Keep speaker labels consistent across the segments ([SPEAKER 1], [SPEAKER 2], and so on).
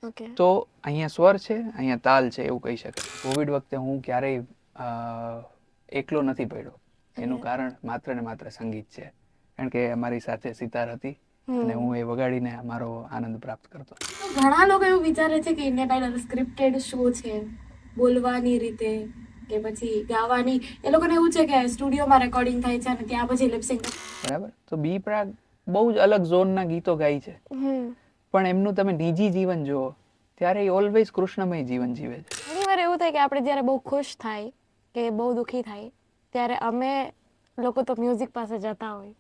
[SPEAKER 1] Okay.
[SPEAKER 2] તો અહીંયા સ્વર છે, અહીંયા તાલ છે એવું કહી શકાય. કોવિડ વખતે હું ક્યારેય એકલો નથી પડ્યો. એનું કારણ માત્ર ને માત્ર સંગીત છે. કારણ કે અમારી સાથે સિતાર હતી અને હું એ વગાડીને મારો આનંદ પ્રાપ્ત કરતો.
[SPEAKER 1] ઘણા લોકો એવું વિચારે છે કે ઇન્ડિયન આઇડલ સ્ક્રિપ્ટેડ શો છે, બોલવાની રીતે કે પછી ગાવાની. એ લોકોને એવું છે કે સ્ટુડિયોમાં રેકોર્ડિંગ થાય છે અને ત્યાં પછી લિપસિંગ.
[SPEAKER 2] બરાબર. તો બી પ્રાગ બહુ જ અલગ ઝોનના ગીતો ગાય છે, પણ એમનું તમે નિજી જીવન જુઓ ત્યારે એ ઓલવેઝ કૃષ્ણમય જીવન જીવે છે.
[SPEAKER 1] ઘણી વાર એવું થાય કે આપણે જ્યારે બહુ ખુશ થાય કે બહુ દુઃખી થાય ત્યારે અમે લોકો તો મ્યુઝિક પાસે જતા હોય.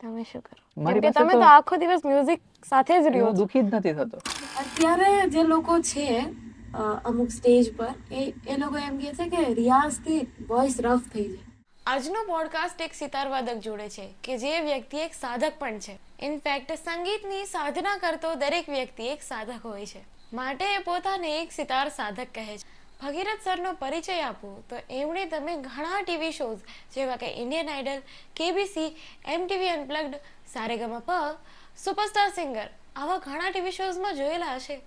[SPEAKER 1] તમે શું કરો? કેમ કે તમે તો આખો દિવસ મ્યુઝિક સાથે જ રહ્યો છો.
[SPEAKER 2] દુઃખી જ નથી થતો.
[SPEAKER 1] અત્યારે જે લોકો છે અમુક સ્ટેજ પર એ લોકો એમ કહે છે કે રિયાઝથી વોઇસ રફ થઈ જાય. આજનો પોડકાસ્ટ એક સિતારવાદક જોડે છે કે જે વ્યક્તિ એક સાધક પણ છે. ઇનફેક્ટ સંગીતની સાધના કરતો દરેક વ્યક્તિ એક સાધક હોય છે, માટે એ પોતાને એક સિતાર સાધક કહે છે. ભગીરથ સરનો પરિચય આપું તો એમણે તમે ઘણા ટીવી શોઝ જેવા કે Indian Idol, KBC, MTV unplugged, Sa Re Ga Ma Pa, superstar singer આવા ઘણા ટીવી શોઝમાં જોયેલા હશે.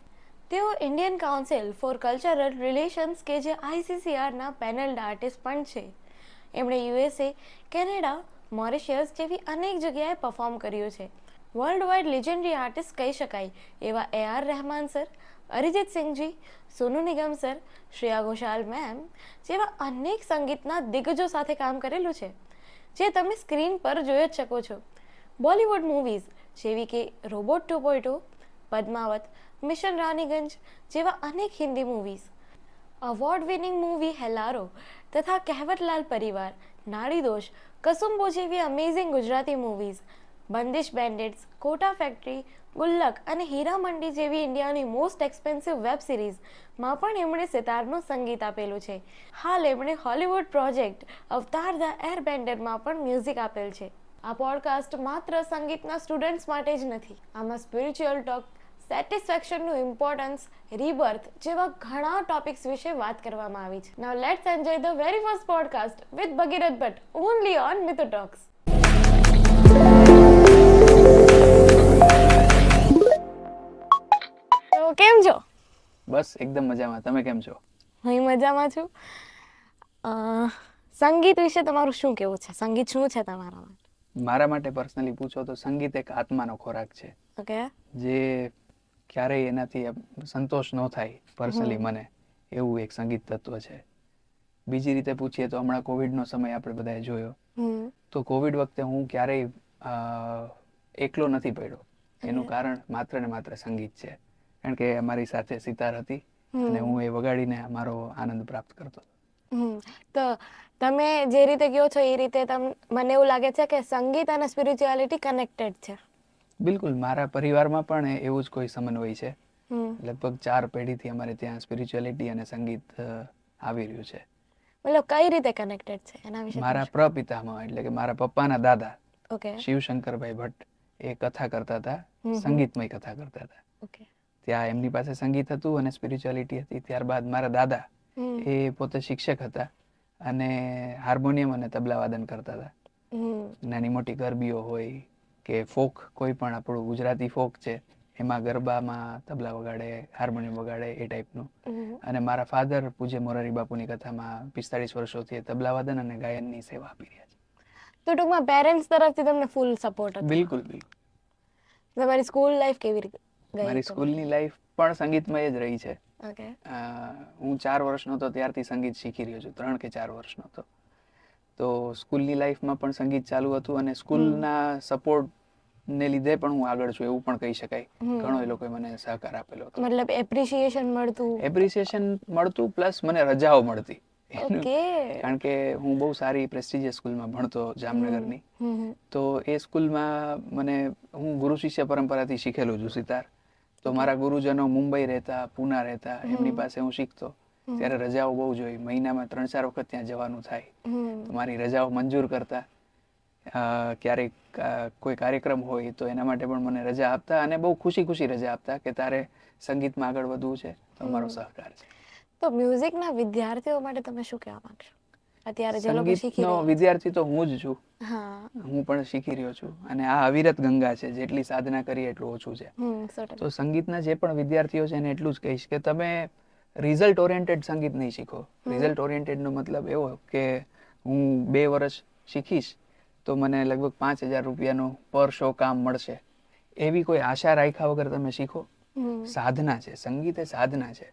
[SPEAKER 1] તેઓ Indian Council for Cultural Relations કે જે ICCRના પેનલ્ડ આર્ટિસ્ટ પણ છે. એમણે USA, કેનેડા, મોરિશિયસ જેવી અનેક જગ્યાએ પરફોર્મ કર્યું છે. વર્લ્ડ વાઇડ લેજેન્ડરી આર્ટિસ્ટ કહી શકાય એવા AR Rahman sir, Arijit Sinhji, Sonu Nigam sir, Shreya Ghoshal ma'am જેવા અનેક સંગીતના દિગ્ગજો સાથે કામ કરેલું છે, જે તમે સ્ક્રીન પર જોઈ જ શકો છો. બોલિવૂડ મૂવીઝ જેવી કે રોબોટ 2.0, પદ્માવત, મિશન રાનીગંજ જેવા અનેક Hindi movies, award winning movie Hellaro તથા કહેવતલાલ પરિવાર, નાડીદોષ, કસુંબો જેવી amazing Gujarati movies, Bandish bandits, Kota factory, Gullak અને હીરા મંડી જેવી ઇન્ડિયાની મોસ્ટ એક્સપેન્સિવ વેબ સિરીઝમાં પણ એમણે સિતારનું સંગીત આપેલું છે. હાલ એમણે હોલિવૂડ પ્રોજેક્ટ અવતાર ધ એરબેન્ડરમાં પણ મ્યુઝિક આપેલ છે. આ પોડકાસ્ટ માત્ર સંગીતના સ્ટુડન્ટ્સ માટે જ નથી. આમાં સ્પિરિચ્યુઅલ ટોક, સેટિસ્ફેક્શનનું ઇમ્પોર્ટન્સ, રીબર્થ જેવા ઘણા ટોપિક્સ વિશે વાત કરવામાં આવી છે. Now let's enjoy the very first podcast with Bhagirath Bhatt only on Mitu talks. તો કેમ છો?
[SPEAKER 2] બસ એકદમ મજામાં. તમે કેમ છો?
[SPEAKER 1] હું મજામાં છું. સંગીત વિશે તમારું શું કેવું છે? સંગીત શું છે તમારા માટે?
[SPEAKER 2] મારા માટે પર્સનલી પૂછો તો સંગીત એક આત્માનો ખોરાક છે.
[SPEAKER 1] ઓકે.
[SPEAKER 2] જે ક્યારેય એનાથી સંતોષ ન થાય. પર્સનલી મને એવું એક સંગીત તત્વ છે. બીજી રીતે પૂછીએ તો હમણાં કોવિડનો સમય આપણે બધાએ જોયો. તો કોવિડ વખતે હું ક્યારેય એકલો નથી પડ્યો. એનું કારણ માત્ર ને માત્ર સંગીત છે. કારણ કે અમારી સાથે સિતાર હતી અને હું એ વગાડીને મારો આનંદ પ્રાપ્ત કરતો.
[SPEAKER 1] તો તમે જે રીતે કહો છો એ રીતે મને એવું લાગે છે કે સંગીત અને સ્પિરિચ્યુઆલિટી કનેક્ટેડ છે.
[SPEAKER 2] બિલકુલ. મારા પરિવારમાં પણ એવું જ કોઈ સમન્વય છે. લગભગ 4 પેઢીથી અમારે ત્યાં સ્પિરિચ્યુઆલિટી અને સંગીત આવી રહ્યું છે.
[SPEAKER 1] મતલબ કઈ રીતે કનેક્ટેડ છે એના વિશે?
[SPEAKER 2] મારા પ્રપિતામહ એટલે કે મારા પપ્પાના દાદા
[SPEAKER 1] ઓકે.
[SPEAKER 2] શિવશંકરભાઈ ભટ્ટ એ કથા કરતા હતા, સંગીતમય કથા કરતા હતા.
[SPEAKER 1] ઓકે.
[SPEAKER 2] ત્યાં એમની પાસે સંગીત હતું અને સ્પિરિચ્યુઆલિટી હતી. ત્યારબાદ મારા દાદા એ પોતે શિક્ષક હતા અને હાર્મોનિયમ અને તબલા વાદન કરતા હતા. નાની મોટી ગરબીઓ હોય કે ફોક, કોઈ પણ આપણું ગુજરાતી ફોક છે એમાં ગરબામાં તબલા વગાડે, હાર્મોનિયમ વગાડે એ ટાઈપનું. અને મારા ફાધર પૂજ્ય મોરારી બાપુની કથામાં 45 વર્ષોથી તબલા વાદન અને ગાયનની સેવા આપી રહ્યા છે.
[SPEAKER 1] તો ટૂંકમાં પેરેન્ટ્સ તરફથી તમને ફૂલ સપોર્ટ હતો?
[SPEAKER 2] બિલકુલ બિલકુલ.
[SPEAKER 1] તમારી સ્કૂલ લાઈફ કેવી રીતે ગઈ?
[SPEAKER 2] મારી સ્કૂલની લાઈફ પણ સંગીતમય જ રહી છે.
[SPEAKER 1] ઓકે.
[SPEAKER 2] હું 4 વર્ષનો હતો ત્યારથી સંગીત શીખી રહ્યો છું. 3 કે 4 વર્ષનો હતો. તો સ્કૂલની લાઈફમાં પણ સંગીત ચાલુ હતું અને સ્કૂલના સપોર્ટ ને લીધે પણ હું આગળ છું એવું પણ કહી શકાય. ઘણો એ લોકોએ મને સહકાર આપેલો હતો.
[SPEAKER 1] મતલબ એપ્રિસિએશન મળતું?
[SPEAKER 2] એપ્રિસિએશન મળતું પ્લસ મને રજાઓ મળતી.
[SPEAKER 1] ઓકે.
[SPEAKER 2] કારણ કે હું બહુ સારી પ્રેસ્ટિજિયસ સ્કૂલમાં ભણતો જામનગરની. તો એ સ્કૂલમાં હું ગુરુ શિષ્ય પરંપરાથી શીખેલો છું સિતાર. તો મારા ગુરુજનો મુંબઈ રહેતા, પુના રહેતા, એમની પાસે હું શીખતો. ત્યારે રજાઓ બહુ જોઈ. મહિનામાં 3-4 વખત ત્યાં જવાનું થાય. તો મારી રજાઓ મંજૂર કરતા. ક્યારેક કોઈ કાર્યક્રમ હોય તો એના માટે પણ મને રજા આપતા અને બહુ ખુશી રજા આપતા કે તારે સંગીતમાં આગળ વધવું છે તો અમારો સહકાર છે.
[SPEAKER 1] તો મ્યુઝિકના વિદ્યાર્થીઓ માટે તમે શું કહેવા માંગશો? અત્યારે જે લોકો શીખી
[SPEAKER 2] સંગીતનો
[SPEAKER 1] રહ્યા
[SPEAKER 2] વિદ્યાર્થી તો હું જ છું.
[SPEAKER 1] છે. હા.
[SPEAKER 2] હું પણ શીખી રહ્યો છું અને આ અવિરત ગંગા છે, જેટલી સાધના કરીએ એટલું ઓછું છે.
[SPEAKER 1] 100%.
[SPEAKER 2] તો સંગીતના જે પણ વિદ્યાર્થીઓ છે એને એટલું જ કહીશ કે તમે રિઝલ્ટ ઓરિએન્ટેડ સંગીત નહીં શીખો. રિઝલ્ટ ઓરિએન્ટેડ નો મતલબ એવો કે હું 2 વર્ષ શીખીશ તો મને લગભગ 5,000 રૂપિયાનો પર શો કામ મળશે, એવી કોઈ આશા રાખ્યા વગર તમે શીખો. સાધના છે, સંગીત એ સાધના છે.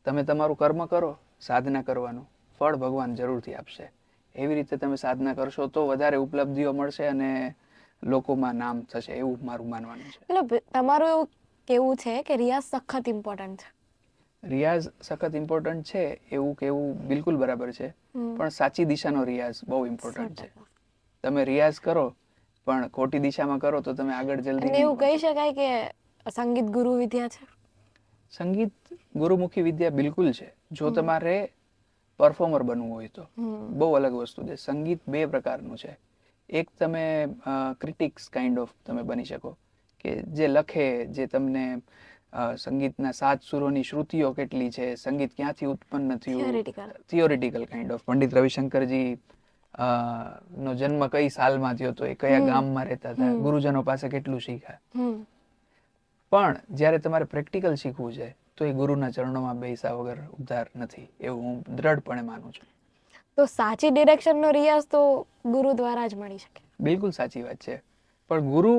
[SPEAKER 2] તમે તમારું કર્મ કરો, સાધના કરવાનું ફળ ભગવાન જરૂરથી આપશે. એવી રીતે તમે સાધના કરશો તો વધારે ઉપલબ્ધિઓ મળશે અને લોકોમાં નામ થશે, એવું મારું માનવાનું છે.
[SPEAKER 1] એટલે તમારું એવું કેવું છે કે રિયાઝ સખત ઇમ્પોર્ટન્ટ છે.
[SPEAKER 2] રિયાઝ સખત ઇમ્પોર્ટન્ટ છે એવું કેવું બિલકુલ બરાબર છે, પણ સાચી દિશાનો રિયાઝ બહુ ઇમ્પોર્ટન્ટ છે. તમે રિયાઝ કરો પણ ખોટી દિશામાં કરો તો તમે આગળ જલ્દી
[SPEAKER 1] અને
[SPEAKER 2] નહીં
[SPEAKER 1] એવું કહી
[SPEAKER 2] પહોંચો.
[SPEAKER 1] શકાય કે સંગીત ગુરુ વિદ્યા છે.
[SPEAKER 2] સંગીત ગુરુમુખી વિદ્યા બિલકુલ છે, જો તમારે પરફોર્મર બનવું હોય તો. બહુ અલગ વસ્તુ છે. સંગીત 2 પ્રકારનું છે. એક તમે ક્રિટિક્સ કાઇન્ડ ઓફ તમે બની શકો કે જે લખે, જે તમને સંગીતના 7 સુરોની શ્રુતિઓ કેટલી છે, સંગીત ક્યાંથી ઉત્પન્ન થયું, theoretical kind of. Pandit Ravishankarji નો જન્મ કઈ સાલમાં થયો હતો, એ કયા ગામમાં રહેતા હતા, ગુરુજનો પાસે કેટલું શીખ્યા. પણ જ્યારે તમારે પ્રેક્ટિકલ શીખવું છે તો એ ગુરુના ચરણોમાં બેસા વગર ઉદ્ધાર નથી, એવું હું દ્રઢપણે માનું છું.
[SPEAKER 1] તો સાચી ડિરેક્શનનો રિયાઝ તો ગુરુ દ્વારા જ મળી શકે.
[SPEAKER 2] બિલકુલ સાચી વાત છે, પણ ગુરુ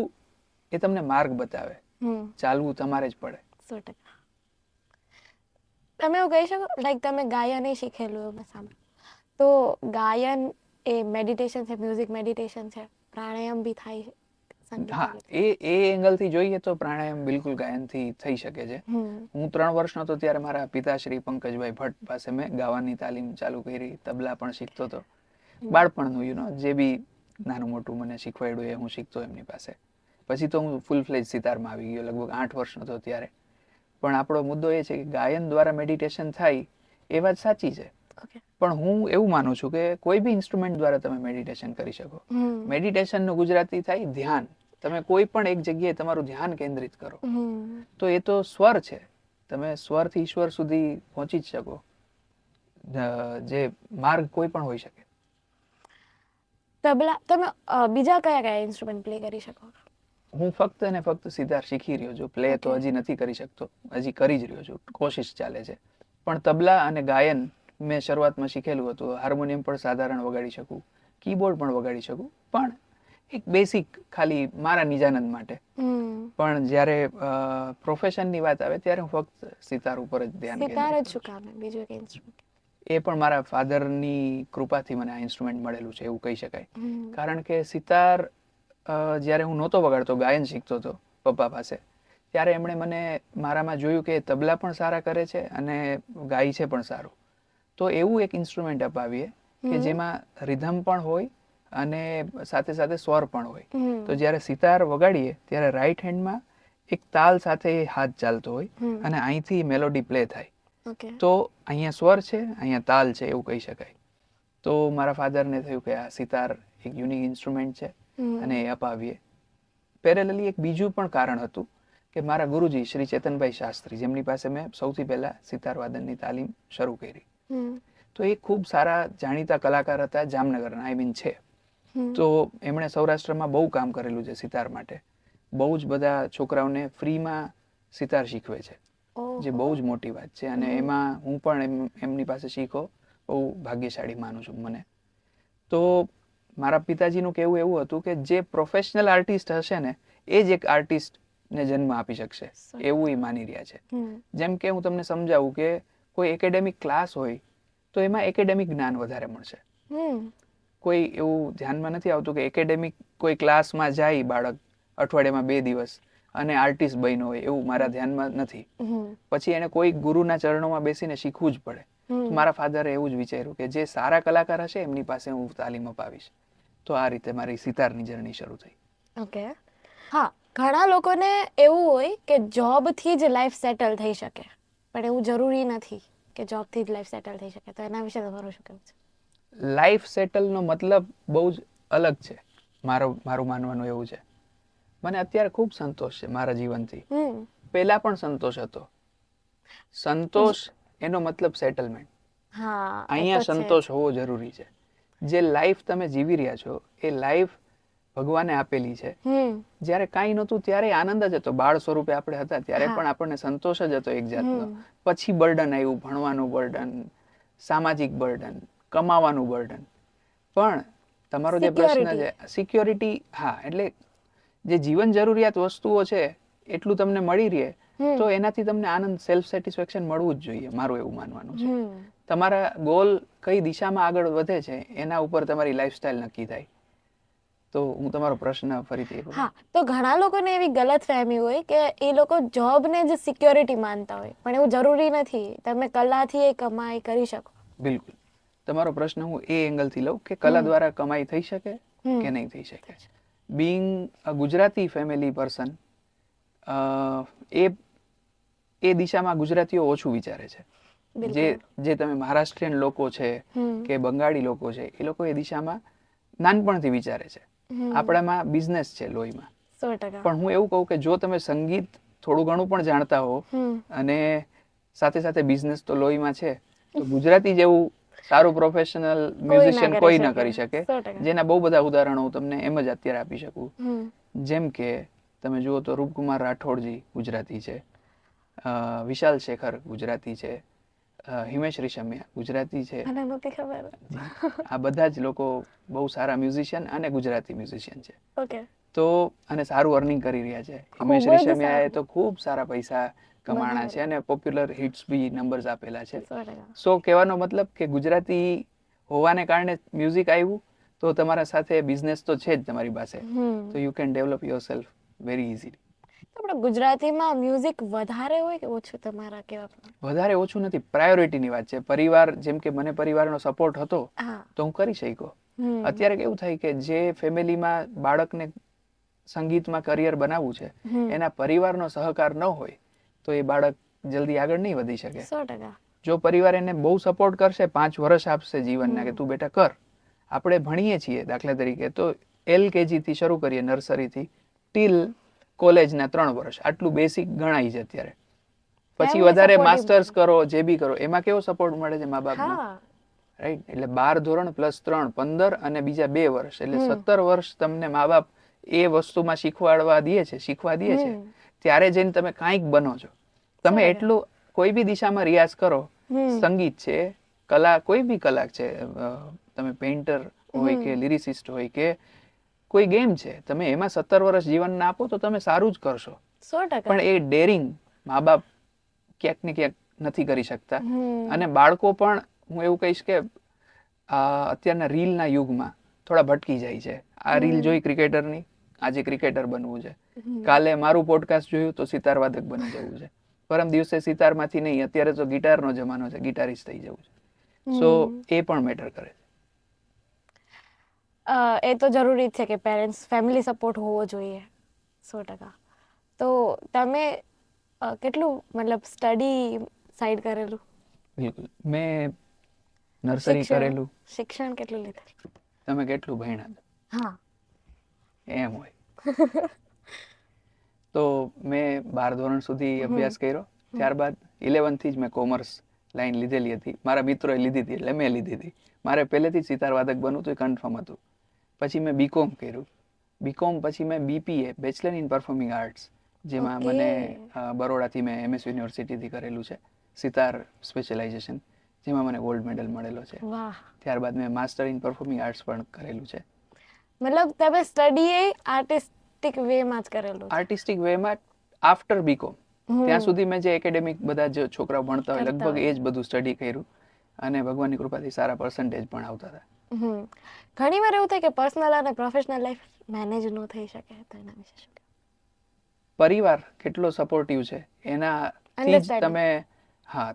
[SPEAKER 2] એ તમને માર્ગ બતાવે, ચાલવું તમારે જ પડે.
[SPEAKER 1] 100%. તમે એવું કહી શકો લાઈક તમે ગાયન એ શીખેલું એવું મેં સાંભળ્યું, તો ગાયન એ મેડિટેશન છે, મ્યુઝિક મેડિટેશન છે, પ્રાણાયામ બી થાય છે સંગીત.
[SPEAKER 2] હા, એ એંગલથી જોઈએ તો પ્રાણાયામ બિલકુલ ગાયનથી થઈ શકે છે. હું 3 વર્ષનો હતો ત્યારે મારા પિતાશ્રી પંકજભાઈ ભટ્ટ પાસે મેં ગાવાની તાલીમ ચાલુ કરી, તબલા પણ શીખતો હતો. બાળપણનું જે બી નાનું મોટું મને શીખવાડ્યું એ હું શીખતો એમની પાસે. પછી તો હું ફૂલ ફ્લેજ સિતારમાં આવી ગયો, લગભગ 8 વર્ષનો હતો ત્યારે. પણ આપણો મુદ્દો એ છે કે ગાયન દ્વારા મેડિટેશન થાય એ વાત સાચી છે, પણ હું એવું માનું છું કે કોઈ બી ઇન્સ્ટ્રુમેન્ટ દ્વારા તમે મેડિટેશન કરી શકો. મેડિટેશનનું ગુજરાતી થાય ધ્યાન. તમે કોઈ પણ એક જગ્યાએ તમારું ધ્યાન કેન્દ્રિત કરો તો એ તો સ્વર છે, તમે સ્વરથી ઈશ્વર સુધી પહોંચી જ શકો. જે માર્ગ કોઈ પણ હોઈ શકે.
[SPEAKER 1] તબલા તમે બીજા કયા કયા ઇન્સ્ટ્રુમેન્ટ પ્લે કરી શકો?
[SPEAKER 2] હું ફક્ત ને ફક્ત સિતાર શીખી રહ્યો છું. પ્લે તો હજી નથી કરી શકતો, હજી કરી જ રહ્યો છું, કોશિશ ચાલે છે. પણ તબલા અને ગાયન મેં શરૂઆતમાં શીખેલું હતું. હાર્મોનિયમ પણ સાધારણ વગાડી શકું, કીબોર્ડ પણ વગાડી શકું, પણ એક બેસિક ખાલી મારા નિજાનંદ માટે. પણ જ્યારે પ્રોફેશનની વાત આવે ત્યારે હું ફક્ત સિતાર ઉપર જ ધ્યાન કેન્દ્રિત કરું છું.
[SPEAKER 1] બીજું એક ઇન્સ્ટ્રુમેન્ટ
[SPEAKER 2] એ પણ મારા ફાધરની કૃપાથી મને આ ઇન્સ્ટ્રુમેન્ટ મળેલું છે એવું કહી શકાય. કારણ કે સિતાર જ્યારે હું નહોતો વગાડતો, ગાયન શીખતો હતો પપ્પા પાસે, ત્યારે એમણે મને મારામાં જોયું કે તબલા પણ સારા કરે છે અને ગાય છે પણ સારું. તો એવું એક ઇન્સ્ટ્રુમેન્ટ અપાવીએ કે જેમાં રિધમ પણ હોય અને સાથે સાથે સ્વર પણ હોય. તો જ્યારે સિતાર વગાડીએ ત્યારે રાઈટ હેન્ડમાં એક તાલ સાથે હાથ ચાલતો હોય અને અહીંથી મેલોડી પ્લે થાય. તો અહીંયા સ્વર છે, અહીંયા તાલ છે, એવું કહી શકાય. તો મારા ફાધરને થયું કે આ સિતાર એક યુનિક ઇન્સ્ટ્રુમેન્ટ છે અને એ અપાવીએ. પેરેલલી એક બીજું પણ કારણ હતું કે મારા ગુરુજી શ્રી ચેતનભાઈ શાસ્ત્રી, જેમની પાસે મેં સૌથી પહેલા સિતાર વાદનની તાલીમ શરૂ કરી, તો એ ખૂબ સારા જાણીતા કલાકાર હતા, જામનગરના છે. તો એમણે સૌરાષ્ટ્રમાં બહુ કામ કરેલું છે સિતાર માટે. બહુ જ બધા છોકરાઓને ફ્રીમાં સિતાર શીખવે છે, જે બહુ જ મોટી વાત છે. અને એમાં હું પણ એમની પાસે શીખો બહુ ભાગ્યશાળી માનું છું મને. તો મારા પિતાજીનું કહેવું એવું હતું કે જે પ્રોફેશનલ આર્ટિસ્ટ હશે ને એ જ એક આર્ટિસ્ટને જન્મ આપી શકશે, એવું એ માની રહ્યા છે. જેમ કે હું તમને સમજાવું કે કોઈ એકેડેમિક ક્લાસ હોય તો એમાં એકેડેમિક જ્ઞાન વધારે મળશે. કોઈ એવું ધ્યાનમાં નથી આવતું કે એકેડેમિક કોઈ ક્લાસમાં જાય બાળક અઠવાડિયામાં 2 દિવસ અને આર્ટિસ્ટ બન્યો હોય, એવું મારા ધ્યાનમાં નથી. પછી એને કોઈ ગુરુના ચરણોમાં બેસીને શીખવું જ પડે. તો મારા ફાધરે એવું જ વિચાર્યું કે જે સારા કલાકાર હશે એમની પાસે હું તાલીમ અપાવીશ. તો આ રીતે મારી સિતારની જર્ની શરૂ થઈ.
[SPEAKER 1] ઓકે. હા, ઘણા લોકોને એવું હોય કે જોબથી જ લાઈફ સેટલ થઈ શકે, પણ એવું જરૂરી નથી કે જોબથી જ લાઈફ સેટલ થઈ શકે. તો એના વિશે તમારું શું કહેવું છે?
[SPEAKER 2] લાઈફ સેટલનો મતલબ બહુ જ અલગ છે. મારું માનવાનું એવું છે. મને અત્યારે ખૂબ સંતોષ છે મારા જીવનથી. પહેલા પણ સંતોષ હતો. સંતોષ એનો મતલબ સેટલમેન્ટ.
[SPEAKER 1] હા, એ
[SPEAKER 2] અહીંયા
[SPEAKER 1] તો છે.
[SPEAKER 2] સંતોષ હોવો જરૂરી છે. જે લાઈફ તમે જીવી રહ્યા છો એ લાઈફ ભગવાને આપેલી છે. જ્યારે કાંઈ નહોતું ત્યારે આનંદ જ હતો. બાળ સ્વરૂપે આપણે હતા ત્યારે પણ આપણને સંતોષ જ હતો એક જાતનો. પછી બર્ડન આવ્યું, ભણવાનું બર્ડન, સામાજિક બર્ડન, કમાવાનું બર્ડન. પણ તમારો જે પ્રશ્ન છે સિક્યોરિટી, હા, એટલે જે જીવન જરૂરિયાત વસ્તુઓ છે એટલું તમને મળી રહે તો એનાથી તમને આનંદ, સેલ્ફ સેટિસ્ફેક્શન મળવું જ જોઈએ, મારું એવું માનવાનું છે. તમારા ગોલ કઈ દિશામાં આગળ વધે છે એના ઉપર તમારી લાઈફસ્ટાઈલ નક્કી થાય. તો હું તમારો પ્રશ્ન ફરીથી એકવાર.
[SPEAKER 1] હા, તો ઘણા લોકોને એવી ગલતફહેમી હોય કે એ લોકો જોબને જ સિક્યોરિટી માનતા હોય, પણ એવું જરૂરી નથી. તમે કલાથી એ કમાઈ કરી શકો.
[SPEAKER 2] બિલકુલ. તમારો પ્રશ્ન હું એ એંગલથી લઉં કે કલા દ્વારા કમાઈ થઈ શકે કે નહીં થઈ શકે. Being a Gujarati family person, એ દિશામાં ગુજરાતીઓ ઓછું વિચારે છે. જે તમે મહારાષ્ટ્રીયન લોકો છે કે બંગાળી લોકો છે એ લોકો એ દિશામાં નાનપણથી વિચારે છે. આપણામાં બિઝનેસ છે લોહીમાં.
[SPEAKER 1] 100%.
[SPEAKER 2] પણ હું એવું કહું કે જો તમે સંગીત થોડું ઘણું પણ જાણતા હો અને સાથે સાથે બિઝનેસ તો લોહીમાં છે, તો ગુજરાતી જેવું સારું પ્રોફેશનલ મ્યુઝિશિયન કોઈ ન કરી શકે. જેના બહુ બધા ઉદાહરણો હું તમને એમ જ અત્યારે આપી શકું. જેમ કે તમે જુઓ તો રૂપકુમાર રાઠોડજી ગુજરાતી છે, વિશાલ શેખર ગુજરાતી છે, હિમેશ રેશમિયા ગુજરાતી છે. આ બધા જ લોકો બહુ સારા મ્યુઝિશિયન અને ગુજરાતી મ્યુઝિશિયન છે. તો અને સારું અર્નિંગ કરી રહ્યા છે. હિમેશ રેશમિયાએ તો ખૂબ સારા પૈસા કમાણા છે અને પોપ્યુલર હિટ્સ બી નંબર્સ આપેલા છે. સો કહેવાનો મતલબ કે ગુજરાતી હોવાને કારણે મ્યુઝિક આવ્યું તો તમારા સાથે બિઝનેસ તો છે જ તમારી પાસે. તો you can develop your self very easily.
[SPEAKER 1] આપણે ગુજરાતીમાં મ્યુઝિક વધારે હોય કે ઓછું તમારા કેવા પ્રમાણે?
[SPEAKER 2] વધારે ઓછું નથી, પ્રાયોરિટીની વાત છે. પરિવાર, જેમ કે મને પરિવારનો સપોર્ટ હતો તો હું કરી શક્યો. અત્યારે કેવું થાય કે જે ફેમિલીમાં બાળકને સંગીતમાં કરિયર બનાવવું છે એના પરિવારનો સહકાર ન હોય તો એ બાળક જલ્દી આગળ નહીં વધી શકે.
[SPEAKER 1] 100%.
[SPEAKER 2] જો પરિવાર એને બહુ સપોર્ટ કરશે, 5 વર્ષ આપશે જીવનના કે તું બેટા કર. આપણે ભણીએ છીએ દાખલા તરીકે તો LKG થી શરૂ કરીએ, નર્સરીથી ટીલ કોલેજના 3 વર્ષ, આટલું બેસિક ગણાય છે અત્યારે. પછી વધારે માસ્ટર્સ કરો, જે બી કરો, એમાં કેવો સપોર્ટ મળે છે મા બાપનો, રાઈટ? એટલે 12 ધોરણ પ્લસ 3 15 અને બીજા 2 વર્ષ એટલે 17 વર્ષ તમને મા બાપ એ વસ્તુમાં શીખવા દે છે. ત્યારે જઈને તમે કાંઈક બનો છો. તમે એટલું કોઈ બી દિશામાં રિયાઝ કરો, સંગીત છે, કલા, કોઈ બી કલા છે, તમે પેઇન્ટર હોય કે લિરિસિસ્ટ હોય કે કોઈ ગેમ છે, તમે એમાં 17 વર્ષ જીવન ના આપો તો તમે સારું જ કરશો.
[SPEAKER 1] 100%.
[SPEAKER 2] પણ એ ડેરિંગ મા બાપ ક્યાંક ને ક્યાંક નથી કરી શકતા. અને બાળકો પણ હું એવું કહીશ કે અત્યારના રીલના યુગમાં થોડા ભટકી જાય છે. આ રીલ જોઈ ક્રિકેટરની, આજે ક્રિકેટર બનવું છે, કાલે મારું પોડકાસ્ટ જોયું તો સિતાર વાદક બની જવું છે, પરમ દિવસે સિતારમાંથી નહીં, અત્યારે તો ગિટારનો જમાનો છે, ગિટારિસ્ટ થઈ જવું છે. સો એ પણ મેટર કરે છે.
[SPEAKER 1] એ તો જરૂરી છે કે પેરેન્ટ્સ, ફેમિલી સપોર્ટ હોવો જોઈએ 100%. તો તમે કેટલું મતલબ સ્ટડી સાઈડ કરેલું?
[SPEAKER 2] બિલકુલ. મેં નર્સરી કરેલું.
[SPEAKER 1] શિક્ષણ કેટલું લીધેલું?
[SPEAKER 2] તમે કેટલું ભણ્યા?
[SPEAKER 1] હા,
[SPEAKER 2] એમ હોય તો મેં 12 ધોરણ સુધી અભ્યાસ કર્યો. ત્યારબાદ 11 થી જ મેં કોમર્સ લાઈન લીધેલી હતી. મારા મિત્રોએ લીધી હતી એટલે મેં લીધી હતી. મારે પહેલેથી જ સિતાર વાદક બનવું હતું, એ કન્ફર્મ હતું. પછી મેં બીકોમ કર્યું. બીકોમ પછી મેં BPA, bachelor in performing arts, જેમાં મને બરોડાથી મેં MS યુનિવર્સિટીથી કરેલું છે, સિતાર સ્પેશિયલાઇઝેશન, જેમાં મને ગોલ્ડ મેડલ મળેલો છે. ત્યારબાદ મેં માસ્ટર ઇન પરફોર્મિંગ આર્ટ્સ પણ કરેલું છે.
[SPEAKER 1] મતલબ તમે સ્ટડી એ આર્ટિસ્ટિક વેમાં જ કરેલું?
[SPEAKER 2] આર્ટિસ્ટિક વેમાં આફ્ટર બીકોમ. ત્યાં સુધી મેં જે એકેડેમિક બધા જે છોકરાઓ ભણતા હોય લગભગ એ જ બધું સ્ટડી કર્યું અને ભગવાનની કૃપાથી સારા પર્સન્ટેજ પણ આવતા હતા.
[SPEAKER 1] ઘણી વાર એવું થાય કે પર્સનલ અને પ્રોફેશનલ લાઈફ મેનેજ ન થઈ શકે, તો એના વિશે શું?
[SPEAKER 2] પરિવાર કેટલો સપોર્ટિવ છે એનાથી જ તમે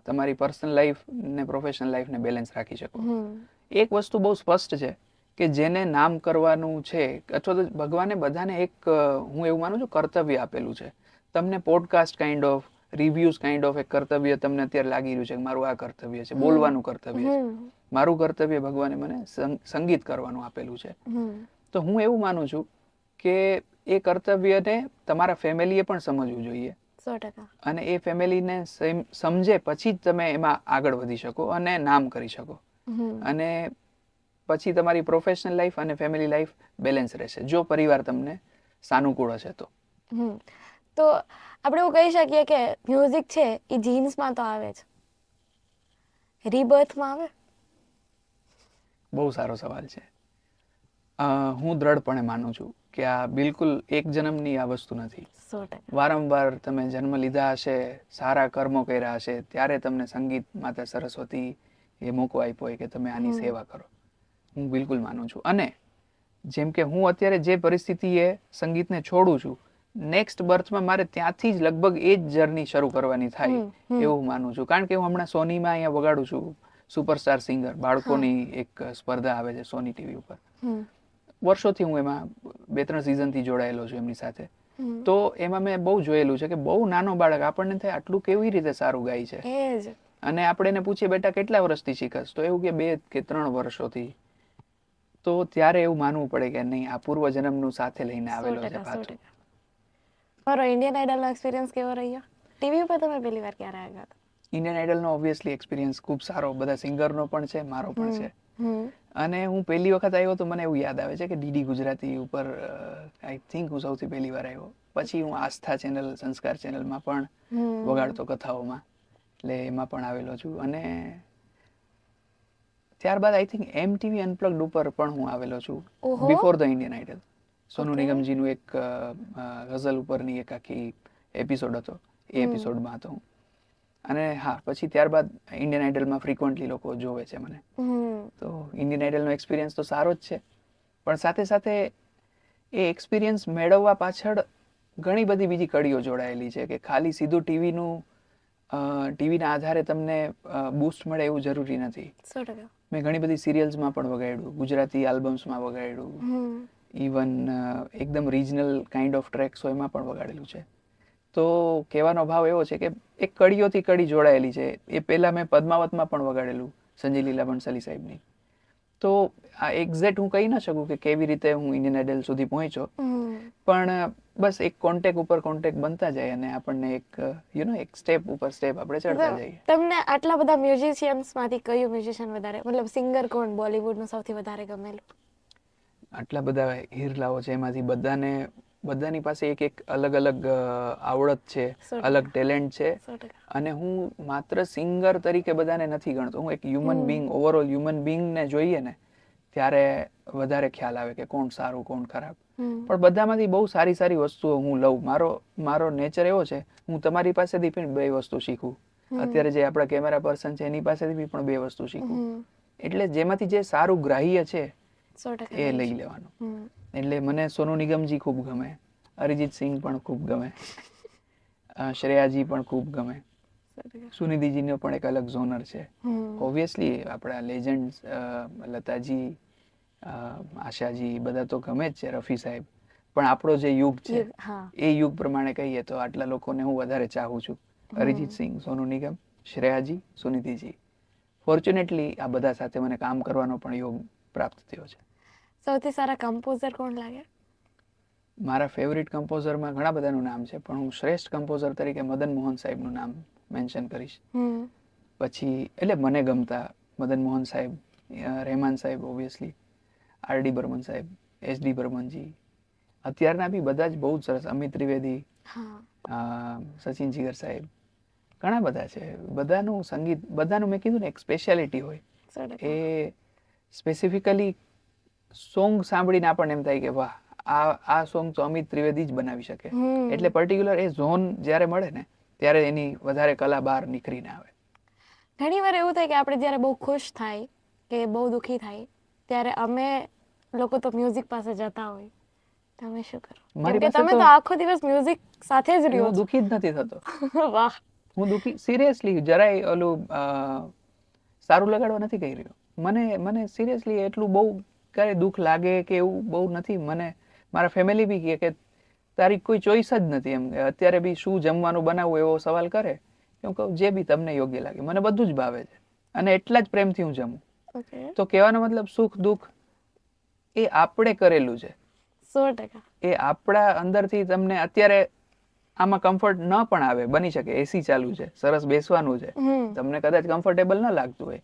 [SPEAKER 2] તમારી પર્સનલ લાઈફ ને પ્રોફેશનલ લાઈફને બેલેન્સ રાખી શકો. એક વસ્તુ બહુ સ્પષ્ટ છે કે જેને નામ કરવાનું છે, અથવા તો ભગવાને બધાને એક, હું એવું માનું છું, કર્તવ્ય આપેલું છે. તમને podcast kind of, reviews kind of એક કર્તવ્ય તમને અત્યારે લાગી રહ્યું છે કે મારું આ કર્તવ્ય છે, બોલવાનું કર્તવ્ય છે. મારું કર્તવ્ય ભગવાને મને સંગીત કરવાનું આપેલું છે. તો હું એવું માનું છું કે એ કર્તવ્યને તમારા ફેમિલીએ પણ સમજવું જોઈએ.
[SPEAKER 1] 100%.
[SPEAKER 2] અને એ ફેમિલીને સમજે પછી જ તમે એમાં આગળ વધી શકો અને નામ કરી શકો. અને પછી તમારી પ્રોફેશનલ લાઈફ અને ફેમિલી લાઈફ બેલેન્સ રહેશે જો પરિવાર તમને સાનુકૂળ હશે તો.
[SPEAKER 1] તો આપણે એવું કહી શકીએ કે મ્યુઝિક છે એ જીન્સમાં તો આવે જ, રીબર્થમાં આવે?
[SPEAKER 2] બહુ સારો સવાલ છે. હું દ્રઢપણે માનું છું કે આ બિલકુલ એક જન્મની આ વસ્તુ નથી.
[SPEAKER 1] 100%.
[SPEAKER 2] વારંવાર તમે જન્મ લીધા હશે, સારા કર્મો કર્યા હશે, ત્યારે તમને સંગીત માતા સરસ્વતી એ મોકો આપ્યો હોય કે તમે આની સેવા કરો. હું બિલકુલ માનું છું. અને જેમ કે હું અત્યારે જે પરિસ્થિતિએ સંગીતને છોડું છું, નેક્સ્ટ બર્થમાં મારે ત્યાંથી જ લગભગ એ જ જર્ની શરૂ કરવાની થાય એવું માનું છું. કારણ કે હું હમણાં સોનીમાં અહીંયા વગાડું છું, સુપરસ્ટાર સિંગર, બાળકોની એક સ્પર્ધા આવે છે સોની ટીવી ઉપર. વર્ષોથી હું એમાં 2-3 સિઝનથી જોડાયેલો છું એમની સાથે. તો એમાં મેં બહુ જોયેલું છે કે બહુ નાનો બાળક આપણને થાય આટલું કેવી રીતે સારું ગાય છે. અને આપણે એને પૂછીએ બેટા કેટલા વર્ષથી શીખસ, તો એવું કે 2 કે 3 વર્ષોથી. તો ત્યારે એવું માનવું પડે કે નહીં, આ પૂર્વજન્મનું સાથે લઈને આવેલો છે પાછો.
[SPEAKER 1] મારો ઇન્ડિયન આઇડલનો એક્સપિરિયન્સ કેવો રહ્યો? ટીવી ઉપર તમે પહેલી વાર ક્યારે આવ્યા હતા?
[SPEAKER 2] ઇન્ડિયન આઇડલનો ઓબ્વિયસલી એક્સપિરિયન્સ ખૂબ સારો, બધા સિંગરનો પણ છે, મારો પણ છે. અને હું પહેલી વખત આવ્યો તો મને એવું યાદ આવે છે કે ડીડી ગુજરાતી ઉપર આઈ થિંક હું સૌથી પહેલી વાર આવ્યો. પછી હું આસ્થા ચેનલ, સંસ્કાર ચેનલમાં પણ વગાડતો કથાઓમાં, એટલે એમાં પણ આવેલો છું. અને ત્યારબાદ આઈ થિંક MTV અનપ્લગ્ડ ઉપર પણ હું આવેલો છું બિફોર ધ ઇન્ડિયન આઇડલ. સોનુ નિગમજીનું એક ગઝલ ઉપરની એક આખી એપિસોડ હતો, એ એપિસોડમાં હતો હું. અને હા, પછી ત્યારબાદ ઇન્ડિયન આઇડલમાં ફ્રિકવન્ટલી લોકો જોવે છે મને. તો ઇન્ડિયન આઇડલનો એક્સપિરિયન્સ તો સારો જ છે, પણ સાથે સાથે એ એક્સપિરિયન્સ મેળવવા પાછળ ઘણી બધી બીજી કડીઓ જોડાયેલી છે કે ખાલી સીધું ટીવીના આધારે તમને બૂસ્ટ મળે એવું જરૂરી નથી.
[SPEAKER 1] 100%.
[SPEAKER 2] મેં ઘણી બધી સિરિયલ્સમાં પણ વગાડ્યું, ગુજરાતી આલ્બમ્સમાં વગાડ્યું, ઇવન એકદમ રિજનલ કાઇન્ડ ઓફ ટ્રેક્સ હોય એમાં પણ વગાડેલું છે. તો કહેવાનો ભાવ એવો છે કે એક કડીઓથી કડી જોડાયેલી છે. એ પહેલાં મેં પદ્માવતમાં પણ વગાડેલું, સંજય લીલા ભણસાલી સાહેબની. તો આ એક્ઝેક્ટ હું કહી ન શકું કે કેવી રીતે હું ઇન્ડિયન આઇડલ સુધી પહોંચ્યો, પણ બસ એક કોન્ટેક્ટ ઉપર કોન્ટેક્ટ બનતા જાય અને આપણને એક એક સ્ટેપ ઉપર સ્ટેપ આપણે ચડતા જઈએ.
[SPEAKER 1] તમને આટલા બધા મ્યુઝિશિયન્સમાંથી કયું મ્યુઝિશિયન વધારે, મતલબ સિંગર કોણ બોલિવૂડનું સૌથી વધારે ગમેલું?
[SPEAKER 2] આટલા બધા હિરલાઓ છે, એમાંથી બધાની પાસે એક એક અલગ અલગ આવડત છે, અલગ ટેલેન્ટ છે. અને હું માત્ર સિંગર તરીકે બધાને નથી ગણતો, હું એક હ્યુમન બિંગ, ઓવરઓલ હ્યુમન બિંગને જોઈએ ને ત્યારે વધારે ખ્યાલ આવે કે કોણ સારું કોણ ખરાબ. પણ બધામાંથી બહુ સારી સારી વસ્તુઓ હું લઉં. મારો નેચર એવો છે, હું તમારી પાસેથી પણ 2 વસ્તુ શીખું. અત્યારે જે આપણા કેમેરા પર્સન છે એની પાસેથી પણ 2 વસ્તુ શીખું. એટલે જેમાંથી જે સારું ગ્રાહ્ય છે એ લઈ લેવાનું. એટલે મને સોનુ નિગમજી ખૂબ ગમે, અરિજીત સિંહ પણ ખૂબ ગમે, શ્રેયાજી પણ ખૂબ ગમે, સુનિધિજીનો પણ એક અલગ ઝોનર છે. ઓબ્વિયસલી આપણા લેજન્ડ લતાજી, આશાજી બધા તો ગમે જ છે, રફી સાહેબ. પણ આપણો જે યુગ છે એ યુગ પ્રમાણે કહીએ તો આટલા લોકોને હું વધારે ચાહું છું. અરિજીત સિંહ, સોનુ નિગમ, શ્રેયાજી, સુનિધિજી. ફોર્ચ્યુનેટલી આ બધા સાથે મને કામ કરવાનો પણ યોગ પ્રાપ્ત થયો છે.
[SPEAKER 1] સૌથી સારા કમ્પોઝર કોણ લાગે?
[SPEAKER 2] મારા ફેવરિટ કમ્પોઝરમાં ઘણા બધાનું નામ છે, પણ હું શ્રેષ્ઠ કમ્પોઝર તરીકે મદન મોહન સાહેબનું નામ મેન્શન કરીશ. પછી એટલે મને ગમતા મદન મોહન સાહેબ, રહેમાન સાહેબ ઓબ્વિયસલી, RD બર્મન સાહેબ, SD બર્મનજી. અત્યારના બી બધા જ બહુ જ સરસ, અમિત ત્રિવેદી, સચિન જીગર સાહેબ, ઘણા બધા છે. બધાનું સંગીત, બધાનું મેં કીધું ને એક સ્પેશિયાલિટી હોય. એ સ્પેસિફિકલી સોંગ સાંભળીને આપણને એમ થાય કે વાહ, આ સોંગ તો અમિત ત્રિવેદી જ બનાવી શકે. એટલે પર્ટિક્યુલર એ ઝોન જ્યારે મળે ને ત્યારે એની વધારે કલા બહાર નીકળીને આવે.
[SPEAKER 1] ઘણી વાર એવું થાય કે આપણે જ્યારે બહુ ખુશ થાય કે બહુ દુઃખી થાય ત્યારે અમે લોકો તો મ્યુઝિક પાસે જતા હોય. તમે શું કરો? કેમ કે તમે તો આખો દિવસ મ્યુઝિક સાથે જ રહ્યો.
[SPEAKER 2] હું દુઃખી જ નથી થતો.
[SPEAKER 1] વાહ.
[SPEAKER 2] હું દુઃખી સિરિયસલી જરાય ઓલું સારું લગાડવા નથી કહી રહ્યો. મને સિરિયસલી એટલું બહુ ક્યારે દુઃખ લાગે કે એવું બહુ નથી. મને મારા ફેમિલી બી કહે કે તારી કોઈ ચોઈસ જ નથી એમ. અત્યારે બી શું જમવાનું બનાવવું એવો સવાલ કરે. હું કહું જે બી તમને યોગ્ય લાગે, મને બધું જ ભાવે છે અને એટલા જ પ્રેમથી હું જમું. તો કહેવાનો મતલબ સુખ દુઃખ એ આપણે કરેલું છે.
[SPEAKER 1] 100%.
[SPEAKER 2] એ આપણા અંદરથી તમને અત્યારે આમાં કમ્ફર્ટ ન પણ આવે, બની શકે એસી ચાલુ છે, સરસ બેસવાનું છે, તમને કદાચ કમ્ફર્ટેબલ ન લાગતું હોય,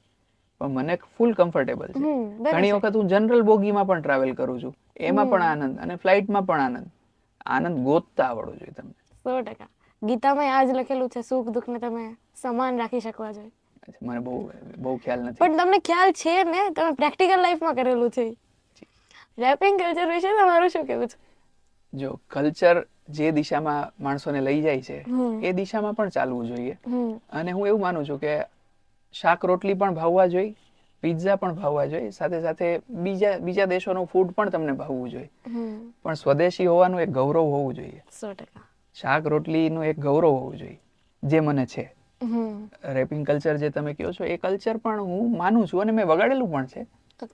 [SPEAKER 2] પણ મને ફૂલ કમ્ફર્ટેબલ છે. ઘણી વખત હું જનરલ બોગીમાં પણ ટ્રાવેલ કરું છું, એમાં પણ આનંદ, અને ફ્લાઇટમાં પણ આનંદ. આનંદ ગોતતા આવડવું જોઈએ તમને.
[SPEAKER 1] 100%. ગીતામાં આ જ લખેલું છે, સુખ દુઃખને તમે સમાન રાખી શકવા જોઈએ.
[SPEAKER 2] મને બહુ ખ્યાલ નથી.
[SPEAKER 1] પણ તમને ખ્યાલ છે ને, તમે પ્રેક્ટિકલ લાઈફમાં કરેલું છે. રેપિંગ કલ્ચર વિશે તમારું શું કહેવું છે?
[SPEAKER 2] જો કલ્ચર જે દિશામાં માણસોને લઈ જાય છે એ દિશામાં પણ ચાલવું જોઈએ. અને હું એવું માનું છું કે શાક રોટલી પણ ભાવવા જોઈએ, પિઝા પણ ભાવવા જોઈએ, સાથે સાથે બીજા દેશોનું ફૂડ પણ તમને ભાવવું જોઈએ. પણ સ્વદેશી હોવાનું એક ગૌરવ હોવું જોઈએ.
[SPEAKER 1] 100%.
[SPEAKER 2] શાક રોટલીનું એક ગૌરવ હોવું જોઈએ, જે મને છે. રેપિંગ કલ્ચર જે તમે કહો છો, એ કલ્ચર પણ હું માનું છું, અને મેં વગાડેલું પણ છે.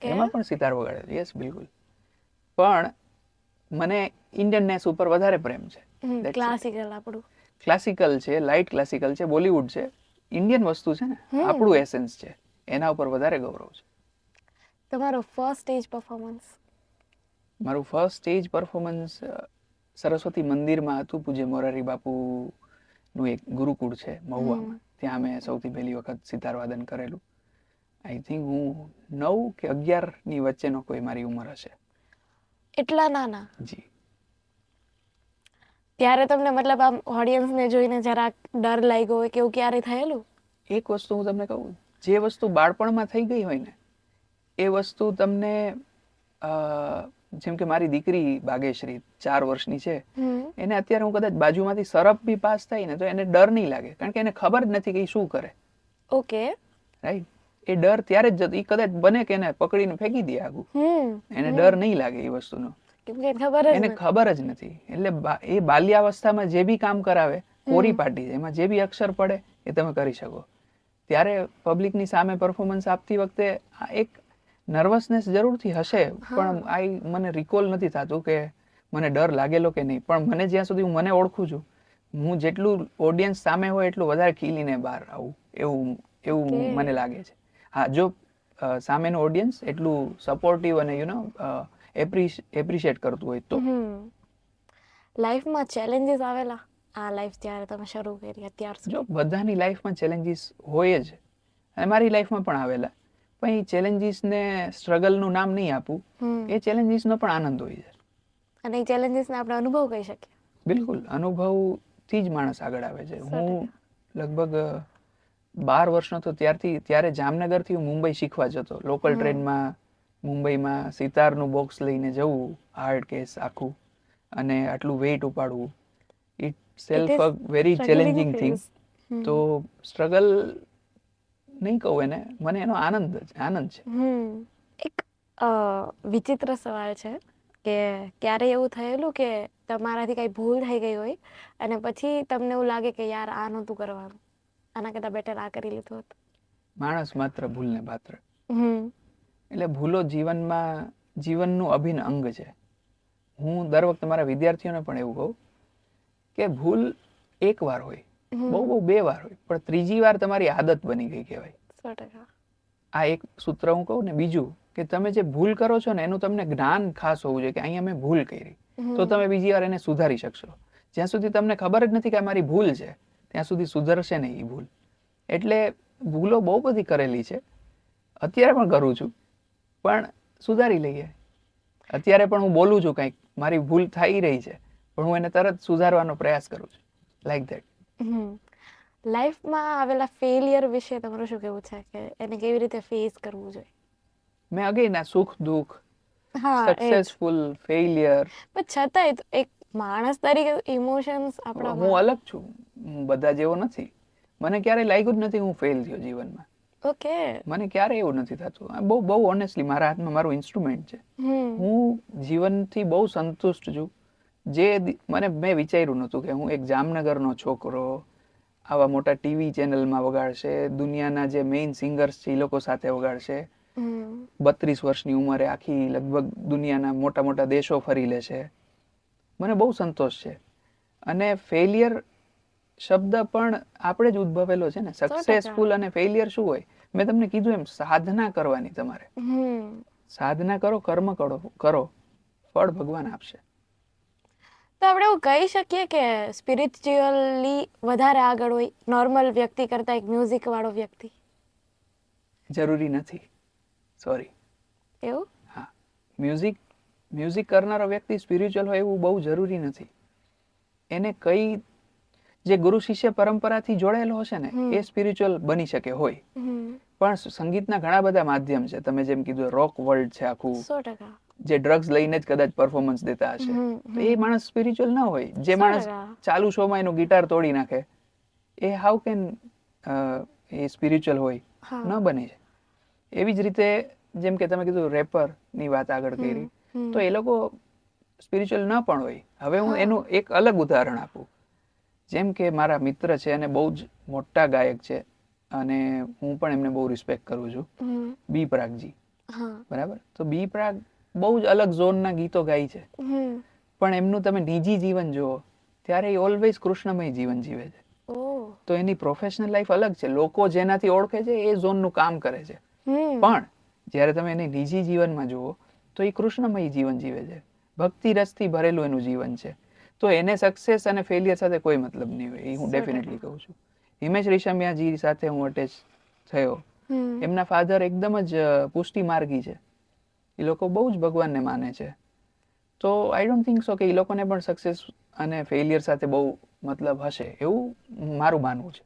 [SPEAKER 2] એમાં પણ સિતાર વગાડેલું, યસ, બિલકુલ. પણ મને ઇન્ડિયનનેસ ઉપર વધારે પ્રેમ છે.
[SPEAKER 1] ક્લાસિકલ આપણું.
[SPEAKER 2] ક્લાસિકલ છે, લાઇટ ક્લાસિકલ છે, બોલિવૂડ છે, ઇન્ડિયન વસ્તુ છે ને, આપણું એસેન્સ છે, એના ઉપર વધારે ગૌરવ છે.
[SPEAKER 1] તમારો ફર્સ્ટ સ્ટેજ પરફોર્મન્સ?
[SPEAKER 2] મારું ફર્સ્ટ સ્ટેજ પરફોર્મન્સ સરસ્વતી મંદિરમાં હતું. પૂજ્ય મોરારી બાપુનું એક ગુરુકુળ છે મહુવામાં, ત્યાં મેં સૌથી પહેલી વખત સિતાર વાદન કરેલું. આઈ થિંક હું 9 કે 11 ની વચ્ચેનો કોઈ મારી ઉંમર હશે.
[SPEAKER 1] એટલા નાના?
[SPEAKER 2] જી.
[SPEAKER 1] ત્યારે તમને મતલબ આમ ઓડિયન્સને જોઈને જરાક ડર લાગ્યો હોય કે એવું ક્યારે થયેલું?
[SPEAKER 2] એક વસ્તુ હું તમને કહું, જે વસ્તુ બાળપણમાં થઈ ગઈ હોય ને, એ વસ્તુ તમને જેમ કે મારી દીકરી ભાગ્યશ્રી 4 વર્ષની છે, એને અત્યારે હું કદાચ બાજુમાંથી સરપ બી પાસ થાય ને તો એને ડર નહીં લાગે, કારણ કે એને ખબર જ નથી કે એ શું કરે.
[SPEAKER 1] ઓકે.
[SPEAKER 2] રાઈટ. એ ડર ત્યારે જ જતો, એ કદાચ બને કે એને પકડીને ફેંકી દે આગું, એને ડર નહીં લાગે એ વસ્તુનો, એને ખબર જ નથી. એટલે એ બાલ્યાવસ્થામાં જે બી કામ કરાવે, કોરી પાટી, એમાં જે બી અક્ષર પડે એ તમે કરી શકો. ત્યારે પબ્લિકની સામે પરફોર્મન્સ આપતી વખતે એક નર્વસનેસ જરૂરથી હશે, પણ મને રિકોલ નથી થતું કે મને ડર લાગેલો કે નહીં. પણ મને જ્યાં સુધી હું મને ઓળખું છું, હું જેટલું ઓડિયન્સ સામે હોય એટલું વધારે ખીલીને બહાર આવું, એવું મને લાગે છે. હા, જો સામેનું ઓડિયન્સ એટલું સપોર્ટિવ અને એપ્રિશિએટ કરતું હોય તો.
[SPEAKER 1] લાઈફમાં ચેલેન્જીસ આવેલા આ લાઈફ જ્યારે તમે શરૂ કરી અત્યાર સુધી?
[SPEAKER 2] જો બધાની લાઈફમાં ચેલેન્જીસ હોય જ, અને મારી લાઈફમાં પણ આવેલા. પણ એ ચેલેન્જીસને સ્ટ્રગલનું નામ નહીં આપું, એ ચેલેન્જીસનો પણ આનંદ હોય છે.
[SPEAKER 1] અને એ ચેલેન્જીસને આપણે અનુભવ કહી શકીએ.
[SPEAKER 2] બિલકુલ, અનુભવથી જ માણસ આગળ આવે છે. હું લગભગ 12 વર્ષનો હતો ત્યારે જામનગરથી હું મુંબઈ શીખવા જતો. લોકલ ટ્રેનમાં મુંબઈમાં સિતારનું બોક્સ લઈને જવું, હાર્ડ કેસ આખું, અને આટલું વેઇટ ઉપાડવું, it self a very challenging thing. તો સ્ટ્રગલ નહીં કહું એને, મને એનો આનંદ છે.
[SPEAKER 1] એક વિચિત્ર સવાલ છે કે ક્યારે એવું થયેલું કે તમારાથી કઈ ભૂલ થઈ ગઈ હોય અને પછી તમને એવું લાગે કે યાર આ નહોતું કરવાનું, આના કરતા બેટર આ કરી લીધું હતું?
[SPEAKER 2] માણસ માત્ર ભૂલને પાત્ર. એટલે ભૂલો જીવનનું અભિન્ન અંગ છે. હું દર વખતે મારા વિદ્યાર્થીઓને પણ એવું કહું કે ભૂલ એક વાર હોય, બહુ 2 વાર હોય, પણ ત્રીજી વાર તમારી આદત બની ગઈ કહેવાય.
[SPEAKER 1] 100%.
[SPEAKER 2] આ એક સૂત્ર હું કહું ને. બીજું કે તમે જે ભૂલ કરો છો ને એનું તમને જ્ઞાન ખાસ હોવું જોઈએ કે અહીંયા મેં ભૂલ કરી, તો તમે બીજી વાર એને સુધારી શકશો. જ્યાં સુધી તમને ખબર જ નથી કે આ મારી ભૂલ છે, ત્યાં સુધી સુધરશે નહીં એ ભૂલ. એટલે ભૂલો બહુ બધી કરેલી છે, અત્યારે પણ કરું છું, પણ સુધારી લઈએ. અત્યારે પણ હું બોલું છું કંઈક, મારી ભૂલ થઈ રહી છે, પણ હું એને તરત સુધારવાનો પ્રયાસ કરું છું, લાઈક ધેટ.
[SPEAKER 1] લાઈફમાં આવેલા ફેલિયર વિશે તમારું શું કહેવું છે કે એને કેવી રીતે ફેસ કરવું જોઈએ?
[SPEAKER 2] મેં અગેન સુખ દુઃખ, સક્સેસફુલ, ફેલિયર,
[SPEAKER 1] પણ છતાંય એક માણસ તરીકે ઇમોશન્સ આપણા,
[SPEAKER 2] હું અલગ છું, હું બધા જેવો નથી. મને ક્યારેય લાગ્યું જ નથી હું ફેલ થયો જીવનમાં.
[SPEAKER 1] ઓકે.
[SPEAKER 2] મને ક્યારેય એવું નથી થતું. બહુ ઓનેસ્ટલી મારા હાથમાં મારું ઇન્સ્ટ્રુમેન્ટ છે. હું જીવનથી બહુ સંતુષ્ટ છું. મેં વિચાર્યું નહોતું કે હું એક જામનગરનો છોકરો આવા મોટા ટીવી ચેનલમાં વગાડશે, દુનિયાના જે મેઇન સિંગર્સ છે એ લોકો સાથે વગાડશે, 32 વર્ષની ઉંમરે આખી લગભગ દુનિયાના મોટા મોટા દેશો ફરી લેશે. મને બહુ સંતોષ છે. અને ફેલિયર શબ્દ પણ આપણે જ ઉદ્ભવેલો છે ને. સક્સેસફુલ અને ફેલિયર શું હોય? મેં તમને કીધું એમ, સાધના કરવાની તમારે. સાધના કરો, કર્મ કરો, ફળ ભગવાન આપશે.
[SPEAKER 1] તો આપણે એવું કહી શકીએ કે સ્પિરિચ્યુઅલી વધારે આગળ હોય નોર્મલ વ્યક્તિ કરતાં એક મ્યુઝિક વાળો વ્યક્તિ,
[SPEAKER 2] જરૂરી નથી, સોરી.
[SPEAKER 1] એવું?
[SPEAKER 2] હા, મ્યુઝિક કરનારો વ્યક્તિ સ્પિરિચ્યુઅલ હોય એવું બહુ જરૂરી નથી. એને કઈ જે ગુરુ શિષ્ય પરંપરાથી જોડાયેલો હશે ને એ સ્પિરિચ્યુઅલ બની શકે હોય. પણ સંગીતના ઘણા બધા માધ્યમ છે. તમે જેમ કીધું રોક વર્લ્ડ છે આખું,
[SPEAKER 1] 100%.
[SPEAKER 2] જે ડ્રગ્સ લઈને જ કદાચ પરફોર્મન્સ દેતા હશે, તો એ માણસ સ્પિરિચ્યુઅલ ના હોય. જે માણસ
[SPEAKER 1] 100%.
[SPEAKER 2] ચાલુ શોમાં એનું ગિટાર તોડી નાખે, એ હાઉ કેન એ સ્પિરિચ્યુઅલ હોય? ન બને છે. એવી જ રીતે જેમ કે તમે કીધું રેપર ની વાત આગળ કરી, તો એ લોકો સ્પિરિચ્યુઅલ ન પણ હોય. હવે હું એનું એક અલગ ઉદાહરણ આપું. જેમ કે મારા મિત્ર છે અને બહુ જ મોટા ગાયક છે અને હું પણ એમને બહુ રિસ્પેક્ટ કરું છું, બી પ્રાગજી. બરાબર? તો બી પ્રાગ બહુ જ અલગ ઝોનના ગીતો ગાય છે, પણ એમનું તમે નિજી જીવન જુઓ ત્યારે એ ઓલવેઝ કૃષ્ણમય જીવન જીવે છે. તો એની પ્રોફેશનલ લાઈફ અલગ છે. લોકો જેનાથી ઓળખે છે એ ઝોનનું કામ કરે છે. પણ જ્યારે તમે એને નિજી જીવનમાં જુઓ તો એ કૃષ્ણમય જીવન જીવે છે. ભક્તિ રસથી ભરેલું એનું જીવન છે. તો એને સક્સેસ અને ફેલિયર સાથે કોઈ મતલબ નહીં હોય. એ હું ડેફિનેટલી કહું છું. હિમેશ રેશમિયાજી સાથે હું અટેચ થયો. એમના ફાધર એકદમ જ પુષ્ટિ માર્ગી છે. એ લોકો બહુ જ ભગવાનને માને છે. તો આઈ ડોન્ટ થિંક સો કે એ લોકોને પણ સક્સેસ અને ફેલિયર સાથે બહુ મતલબ હશે એવું મારું માનવું છે.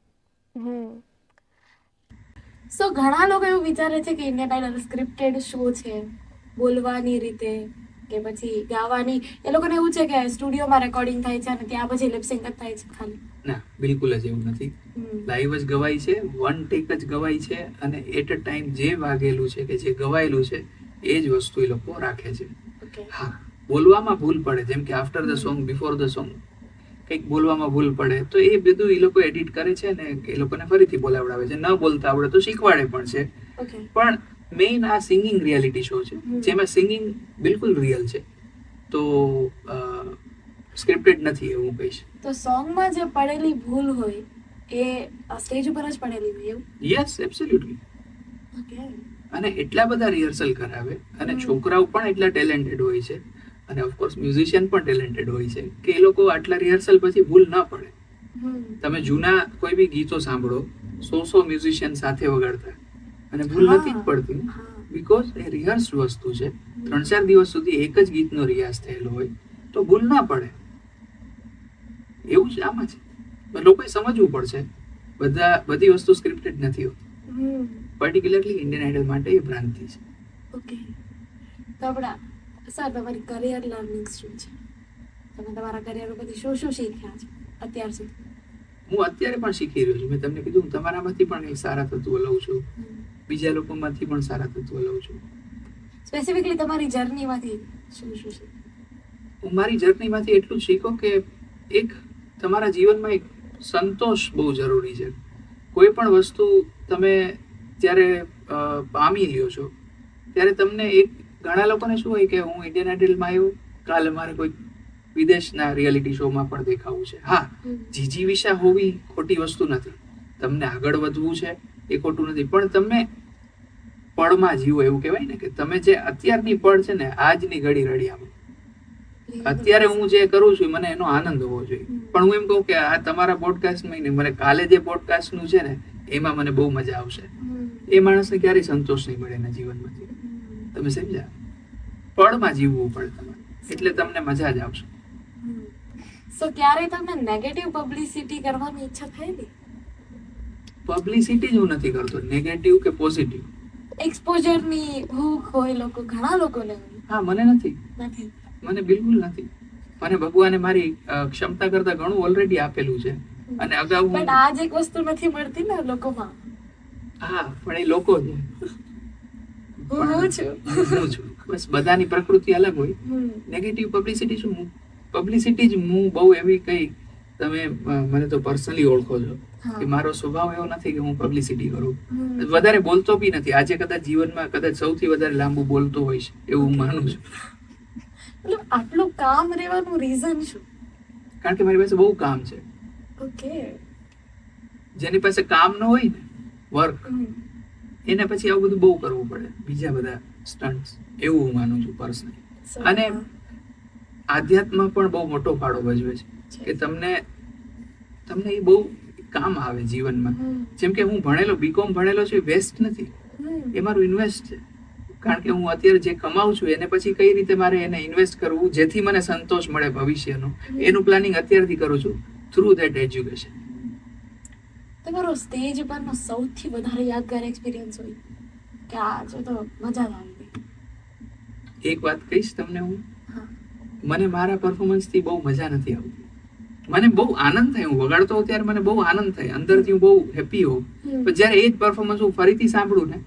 [SPEAKER 1] સો ઘણા લોકો એવું વિચારે છે કે ઇન્ડિયન આઇડલ સ્ક્રિપ્ટેડ શો છે, બોલવાની રીતે કે પછી ગાવાની. એ લોકોને એવું છે કે સ્ટુડિયોમાં રેકોર્ડિંગ થાય છે અને ત્યાં પછી લિપસિંગ જ થાય છે ખાલી.
[SPEAKER 2] ના, બિલકુલ જ એવું નથી. લાઈવ જ ગવાય છે, વન ટેક જ ગવાય છે અને એટ અ ટાઈમ જે વાગેલું છે કે જે ગવાયેલું છે એ જ વસ્તુ એ લોકો રાખે છે. હા, બોલવામાં ભૂલ પડે, જેમ કે after the song, before the song કંઈક બોલવામાં ભૂલ પડે તો એ બધું એ લોકો એડિટ કરે છે ને એ લોકોને ફરીથી બોલાવડાવે છે. ન બોલતા આવડે તો શીખવાડે પણ છે. પણ મેઇન આ સિંગિંગ રિયાલિટી શો છે જેમાં સિંગિંગ બિલકુલ રિયલ છે. તો સ્ક્રિપ્ટેડ નથી એવું કહીશ.
[SPEAKER 1] તો સોંગમાં જે પડેલી ભૂલ હોય એ સ્ટેજ ઉપર જ પડેલી હોય એવું?
[SPEAKER 2] Yes, absolutely. અને એટલા બધા રિહર્સલ કરાવે અને છોકરાઓ પણ એટલા ટેલેન્ટેડ હોય છે અને ઓફકોર્સ મ્યુઝિશિયન પણ ટેલેન્ટેડ હોય છે કે એ લોકો આટલા રિહર્સલ પછી ભૂલ ન પડે. તમે જૂના કોઈ બી ગીતો સાંભળો, 100 મ્યુઝિશિયન સાથે વગાડતા અને ભૂલ નથી જ પડતી, બીકોઝ એ રિહર્સ વસ્તુ છે. 3-4 દિવસ સુધી એક જ ગીતનો રિયાઝ થયેલો હોય તો ભૂલ ના પડે. એવું જ આમાં છે. લોકોએ સમજવું પડશે બધી વસ્તુ સ્ક્રિપ્ટેડ નથી હોતી. પર્ટિક્યુલરલી ઇન્ડિયન આઇડલ માટે એ ભ્રાંતિ છે.
[SPEAKER 1] ઓકે. તો આપણા સર તમારી કરિયર લર્નિંગ શું છે? તમે તમારા કરિયર પરથી શું શું શીખ્યા છે અત્યાર સુધી?
[SPEAKER 2] હું અત્યારે પણ શીખી રહ્યો છું. મેં તમને કીધું હું તમારામાંથી પણ કંઈક સારા તત્વો લઉં છું, બીજા લોકોમાંથી પણ સારા તત્વો લઉં છું.
[SPEAKER 1] સ્પેસિફિકલી તમારી જર્નીમાંથી શું શું શીખ્યું?
[SPEAKER 2] હું મારી જર્નીમાંથી એટલું જ શીખો કે એક તમારા જીવનમાં એક સંતોષ બહુ જરૂરી છે. કોઈ પણ વસ્તુ તમે જ્યારે પામી લ્યો છો ત્યારે તમને એક ઘણા લોકોને શું હોય કે હું ઇન્ડિયન આઇડલમાં આવ્યો, કાલે મારે કોઈ વિદેશના રિયાલિટી શોમાં પણ દેખાવું છે. હા, જીજીવિષા હોવી ખોટી વસ્તુ નથી. તમને આગળ વધવું છે એ ખોટું નથી, પણ તમે પળમાં જીવો. એવું કહેવાય ને કે તમે જે અત્યારની પળ છે ને, આજની ઘડી રળિયામણું. અત્યારે હું જે કરું છું મને એનો આનંદ હોવો જોઈએ. પણ હું એમ કહું કે આ તમારા પોડકાસ્ટમાં નહીં, મને કાલે જે પોડકાસ્ટનું છે ને એમાં મને બહુ મજા આવશે. એ માણસને ક્યારેય સંતોષ નહીં મળે એના જીવનમાંથી. તમે સમજ્યા? પળમાં જીવવું પડે તમારે, એટલે તમને મજા જ આવશે.
[SPEAKER 1] સો ક્યારે તમને નેગેટિવ પબ્લિસિટી કરવાની ઈચ્છા થયેલી?
[SPEAKER 2] પબ્લિસિટી જ હું નથી કરતો, નેગેટિવ કે પોઝિટિવ.
[SPEAKER 1] એક્સપોઝરની ભૂખ હોય લોકો, ઘણા લોકોને હોય.
[SPEAKER 2] હા, મને નથી. મને બિલકુલ નથી. મને ભગવાને મારી ક્ષમતા કરતા ઘણું ઓલરેડી આપેલું છે અને અગાઉ
[SPEAKER 1] પણ આ જ એક વસ્તુ નથી મળતી ને લોકોમાં. હા,
[SPEAKER 2] પણ એ લોકો છે.
[SPEAKER 1] હું છું.
[SPEAKER 2] બસ બધાની પ્રકૃતિ અલગ હોય. નેગેટિવ પબ્લિસિટી શું? પબ્લિસિટી જ હું બહુ એવી કઈ, તમે મને તો પર્સનલી ઓળખો છો કે મારો સ્વભાવ એવો નથી કે હું પબ્લિસિટી કરું. વધારે બોલતો બી નથી. આજે કદાચ જીવનમાં કદાચ સૌથી વધારે લાંબુ બોલતો હોઈશ એવું હું માનું છું.
[SPEAKER 1] મતલબ આટલું કામ રહેવાનું રીઝન શું?
[SPEAKER 2] કારણ કે મારી પાસે બહુ કામ છે.
[SPEAKER 1] ઓકે.
[SPEAKER 2] જેની પાસે કામ ન હોય ને, વર્ક, એને પછી આવું બધું બહુ કરવું પડે, બીજા બધા સ્ટન્ટ્સ. એવું હું માનું છું પર્સનલી. અને આધ્યાત્મમાં પણ બહુ મોટો ફાળો ભજવે છે કે તમને એ બહુ કામ આવે જીવનમાં. જેમ કે હું ભણેલો બીકોમ ભણેલો છું, વેસ્ટ નથી, એ મારું ઇન્વેસ્ટ છે. કારણ કે હું અત્યારે જે કમાઉં છું એને પછી કઈ રીતે મારે એને ઇન્વેસ્ટ કરવું જેથી મને સંતોષ મળે ભવિષ્યનો, એનું પ્લાનિંગ અત્યારથી કરું છું થ્રુ ધેટ એજ્યુકેશન.
[SPEAKER 1] તમારો સ્ટેજ પરનો સૌથી વધારે યાદગાર એક્સપિરિયન્સ હોય કે આજે તો મજા જ આવી ગઈ?
[SPEAKER 2] એક વાત કહીશ તમને હું, મને મારા પરફોર્મન્સથી બહુ મજા નથી આવતી. મને બહુ આનંદ થાય, હું વગાડતો હોઉં ત્યારે મને બહુ આનંદ થાય, અંદરથી હું બહુ હેપી હોઉં. પણ જ્યારે એ જ પરફોર્મન્સ હું ફરીથી સાંભળું ને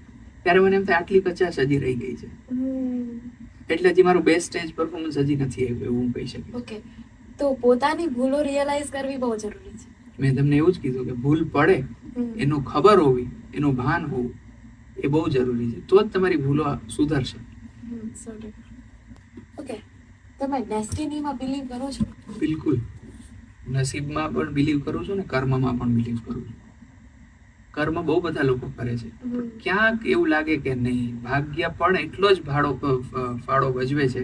[SPEAKER 2] ત્યારે મને એમ થાય આટલી કચાશ હજી રહી ગઈ છે. એટલે હજી મારું બેસ્ટ સ્ટેજ પરફોર્મન્સ હજી નથી આવ્યું એવું હું કહી શકું.
[SPEAKER 1] ઓકે, તો પોતાની ભૂલો રિયલાઇઝ કરવી બહુ જરૂરી છે.
[SPEAKER 2] મેં તમને એવું જ કીધું કે ભૂલ પડે એનું ખબર હોવી, એનું ભાન હોવું એ બહુ જરૂરી છે. તો જ તમારી ભૂલો સુધરશે.
[SPEAKER 1] ઓકે, તમે ડેસ્ટિનીમાં બિલીવ કરો છો?
[SPEAKER 2] બિલકુલ. નસીબમાં પણ બિલીવ કરું છું ને કર્મમાં પણ બિલીવ કરું છું. કર્મ બહુ બધા લોકો કરે છે, ક્યાંક એવું લાગે કે નહીં, ભાગ્ય પણ એટલો જ ફાળો ભજવે છે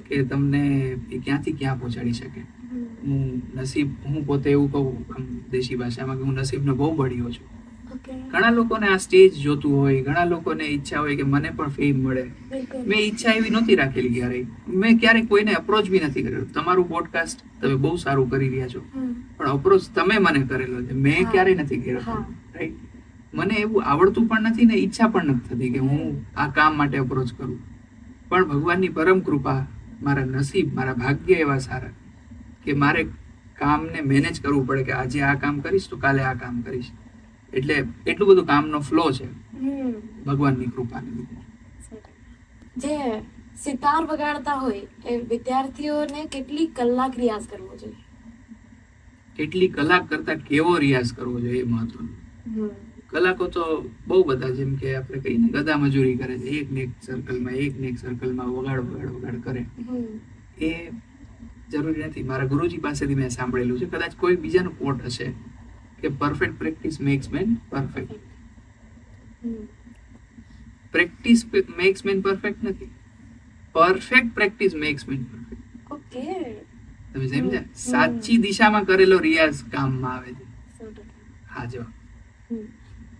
[SPEAKER 2] કે તમને એ ક્યાંથી ક્યાં પહોંચાડી શકે. હું પોતે એવું કહું દેશી ભાષામાં કે હું નસીબનો બહુ બળ્યો છું. ઘણા લોકોને આ સ્ટેજ જોતું હોય, ઘણા લોકોને ઈચ્છા હોય કે મને પણ ફેમ મળે. મેં ઈચ્છા એવી નહોતી રાખેલી ક્યારેય. મેં ક્યારેય કોઈને અપ્રોચ બી નથી કર્યો. તમારું પોડકાસ્ટ તમે બહુ સારું કરી રહ્યા છો, પણ અપ્રોચ તમે મને કરેલો છે, મેં ક્યારેય નથી કર્યો. રાઈટ? મને એવું આવડતું પણ નથી ને ઈચ્છા પણ નથી થતી કે હું આ કામ માટે અપ્રોચ કરું. પણ ભગવાનની પરમ કૃપા, મારા નસીબ, મારા ભાગ્ય એવા સારા કે મારે કામને મેનેજ કરવું પડે કે આજે આ કામ કરીશ તો કાલે આ કામ કરીશ. એટલે એટલું બધું કામનો ફ્લો છે ભગવાનની કૃપાને લીધે.
[SPEAKER 1] જે સિતાર વગાડતા હોય એ વિદ્યાર્થીઓને કેટલી કલાક રિયાઝ કરવો જોઈએ?
[SPEAKER 2] કેટલી કલાક કરતા કેવો રિયાઝ કરવો જોઈએ એ મહત્વનું. કલાકો તો બહુ બધા, જેમ કે આપણે કહીને ગધા મજૂરી કરે છે, એક ને એક સર્કલમાં વગાડ કરે. એ જરૂરી નથી. મારા ગુરુજી પાસેથી મેં સાંભળેલું છે, કદાચ કોઈ બીજાનું કોટ હશે કે perfect practice makes man perfect. Practice makes man perfect નથી, perfect practice makes man perfect.
[SPEAKER 1] Okay,
[SPEAKER 2] તમે સમજ્યા? સાચી દિશામાં કરેલો રિયાઝ કામમાં આવે છે. હા, જો